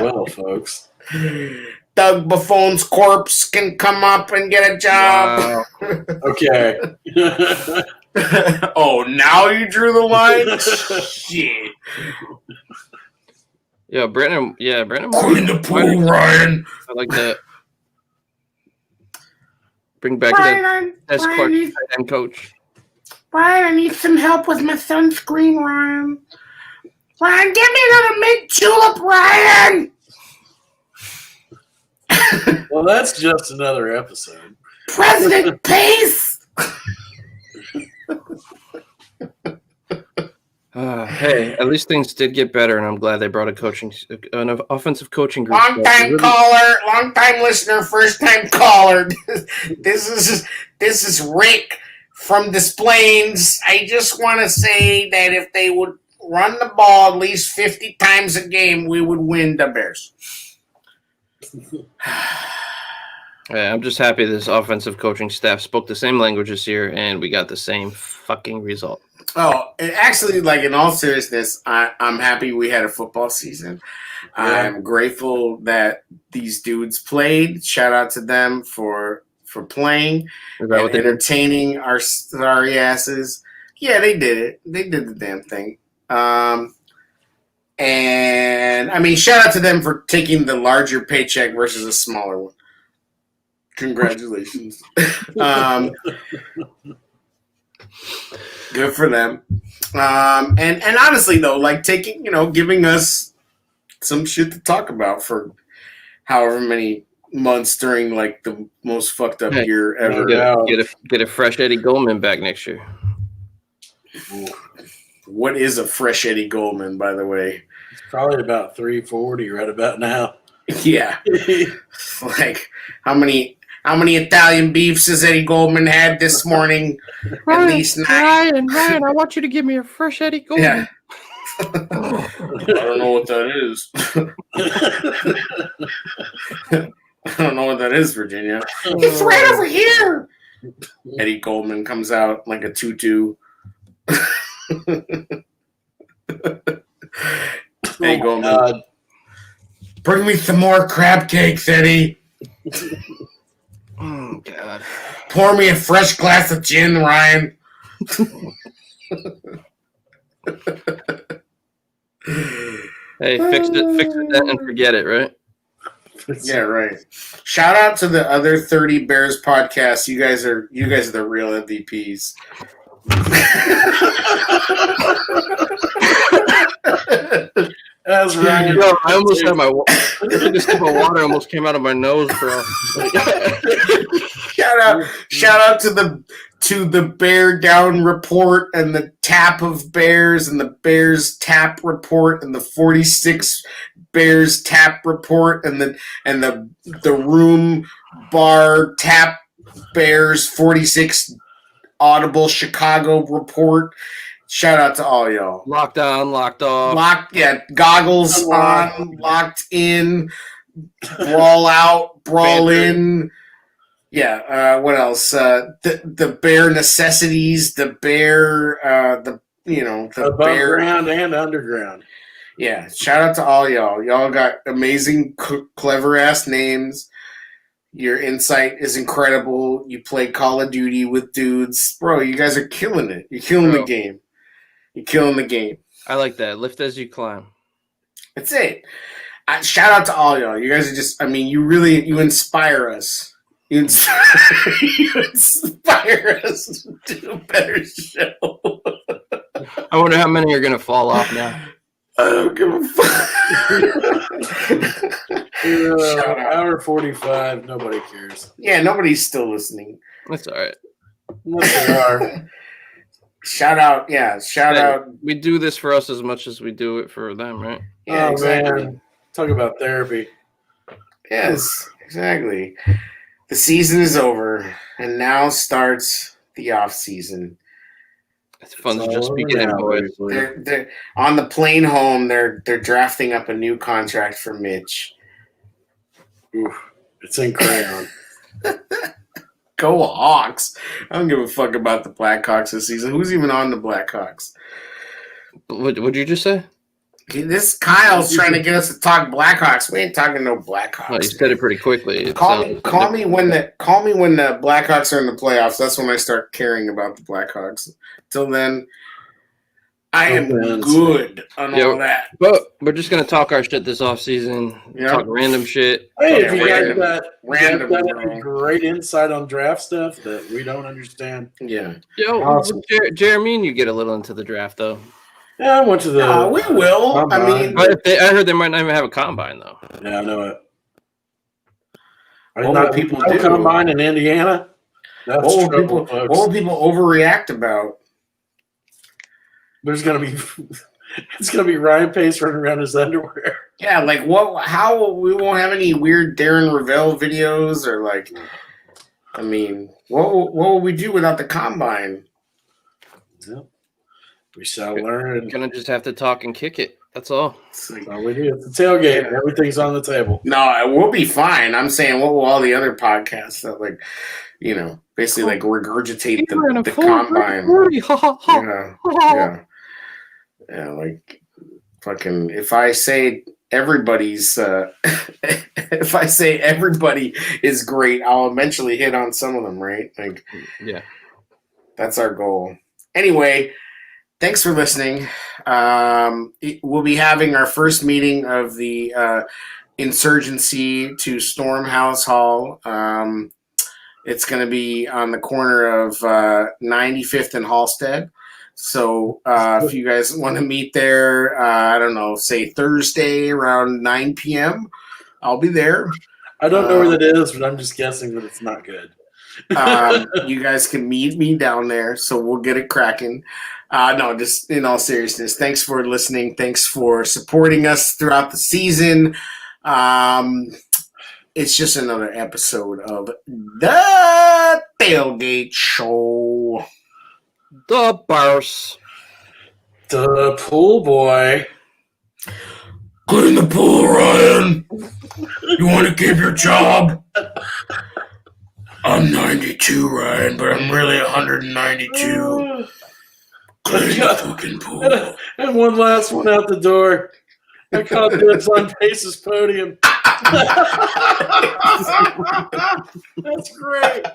Well, folks. Doug Buffone's corpse can come up and get a job. Wow. Okay. Oh, now you drew the line? Shit. Yeah, Brandon. Yeah, Brandon. Clean the pool, Ryan. I like that. Bring back the best tight end coach. Ryan, I need some help with my sunscreen, Ryan. Ryan, give me another mint julep, Ryan. Well, that's just another episode. President Pace. Hey, at least things did get better, and I'm glad they brought an offensive coaching group. Long time caller, long time listener, first time caller. This is Rick from Des Plaines. I just want to say that if they would run the ball at least 50 times a game, we would win the Bears. Yeah, I'm just happy this offensive coaching staff spoke the same language this year, and we got the same fucking result. Oh, and actually, like in all seriousness, I'm happy we had a football season. Yeah. I'm grateful that these dudes played. Shout out to them for playing Is that what and they did? entertaining our sorry asses. Yeah, they did it. They did the damn thing. And I mean, shout out to them for taking the larger paycheck versus a smaller one. Congratulations. Good for them. And honestly though, like taking, giving us some shit to talk about for however many months during like the most fucked up Hey, year ever. Yeah. Get a fresh Eddie Goldman back next year. What is a fresh Eddie Goldman, by the way? It's probably about 340 right about now. Yeah. Like how many Italian beefs has Eddie Goldman had this morning? At least 9. Ryan, I want you to give me a fresh Eddie Goldman. Yeah. I don't know what that is. I don't know what that is, Virginia. It's right over here. Eddie Goldman comes out like a tutu. Eddie Goldman. Bring me some more crab cakes, Eddie. Oh God. Pour me a fresh glass of gin, Ryan. Hey, fix it then and forget it, right? Yeah, right. Shout out to the other 30 Bears podcasts. You guys are the real MVPs. As Ryan. Yo, I almost had my a sip of water almost came out of my nose, bro. Shout out to the Bear Down report and the Tap of Bears and the Bears Tap report and the 46 Bears Tap report and the Room Bar Tap Bears 46 Audible Chicago report. Shout out to all y'all. Locked on, locked off. Goggles on, locked in, brawl out, brawl in. Yeah, what else? The Bear necessities, the Bear, the Above Bear. ground and underground. Yeah, shout out to all y'all. Y'all got amazing, clever ass names. Your insight is incredible. You play Call of Duty with dudes, bro. You guys are killing it. You're killing the game. You're killing the game. I like that. Lift as you climb. That's it. Shout out to all y'all. You guys are just, you inspire us. You inspire us to do a better show. I wonder how many are gonna fall off now. I don't give a fuck. Shout out. Hour 45, nobody cares. Yeah, nobody's still listening. That's all right. Unless they are. Shout out. Yeah, shout Hey, out. We do this for us as much as we do it for them, right? Yeah, Oh, exactly. man. Talk about therapy. Yes, exactly. The season is over, and now starts the off season. It's fun It's to just all over beginning, now, boys. baby. They're on the plane home. They're drafting up a new contract for Mitch. Oof, it's in crayon. Go Hawks! I don't give a fuck about the Blackhawks this season. Who's even on the Blackhawks? What'd you just say? This Kyle's trying to get us to talk Blackhawks. We ain't talking no Well, Blackhawks. you said it pretty quickly. It Call sounds- me when the Blackhawks are in the playoffs. That's when I start caring about the Blackhawks. Till then, I am Okay. good on Yeah. all that. But we're just gonna talk our shit this off season. Yeah. Talk random shit. Hey, Yeah, if you guys random- got random, any bro. great insight on draft stuff that we don't understand. Yeah. Yo, Awesome. Jeremy and you get a little into the draft though. Yeah, I went to the. We will. I Combine. mean, But I heard they might not even have a combine though. Yeah, I know it. What will people do? Combine in Indiana? That's what will trouble, people folks. overreact about? There's gonna be. It's gonna be Ryan Pace running around in his underwear. Yeah, like what? How we won't have any weird Darren Ravel videos or like. I mean, what will we do without the combine? Yep. We shall learn. Gonna just have to talk and kick it. That's all. It's like, That's all we do. It's a tailgate. Yeah. Everything's on the table. no, we'll be fine. I'm saying, what will all the other podcasts that like, basically like regurgitate the combine? Yeah, like fucking. If I say everybody's, if I say everybody is great, I'll eventually hit on some of them, right? Like, Yeah. that's our goal. Anyway, thanks for listening. We'll be having our first meeting of the insurgency to Stormhouse Hall. It's going to be on the corner of 95th and Halstead. So if you guys want to meet there, I don't know, say Thursday around 9 p.m., I'll be there. I don't know where that is, but I'm just guessing that it's not good. You guys can meet me down there, so we'll get it cracking. No, just in all seriousness, thanks for listening. Thanks for supporting us throughout the season. It's just another episode of The Tailgate Show. The Bars. The pool boy. Get in the pool, Ryan. You want to keep your job? I'm 92, Ryan, but I'm really 192. Get in the fucking pool. And one last one out the door. I caught this on Pace's podium. That's great.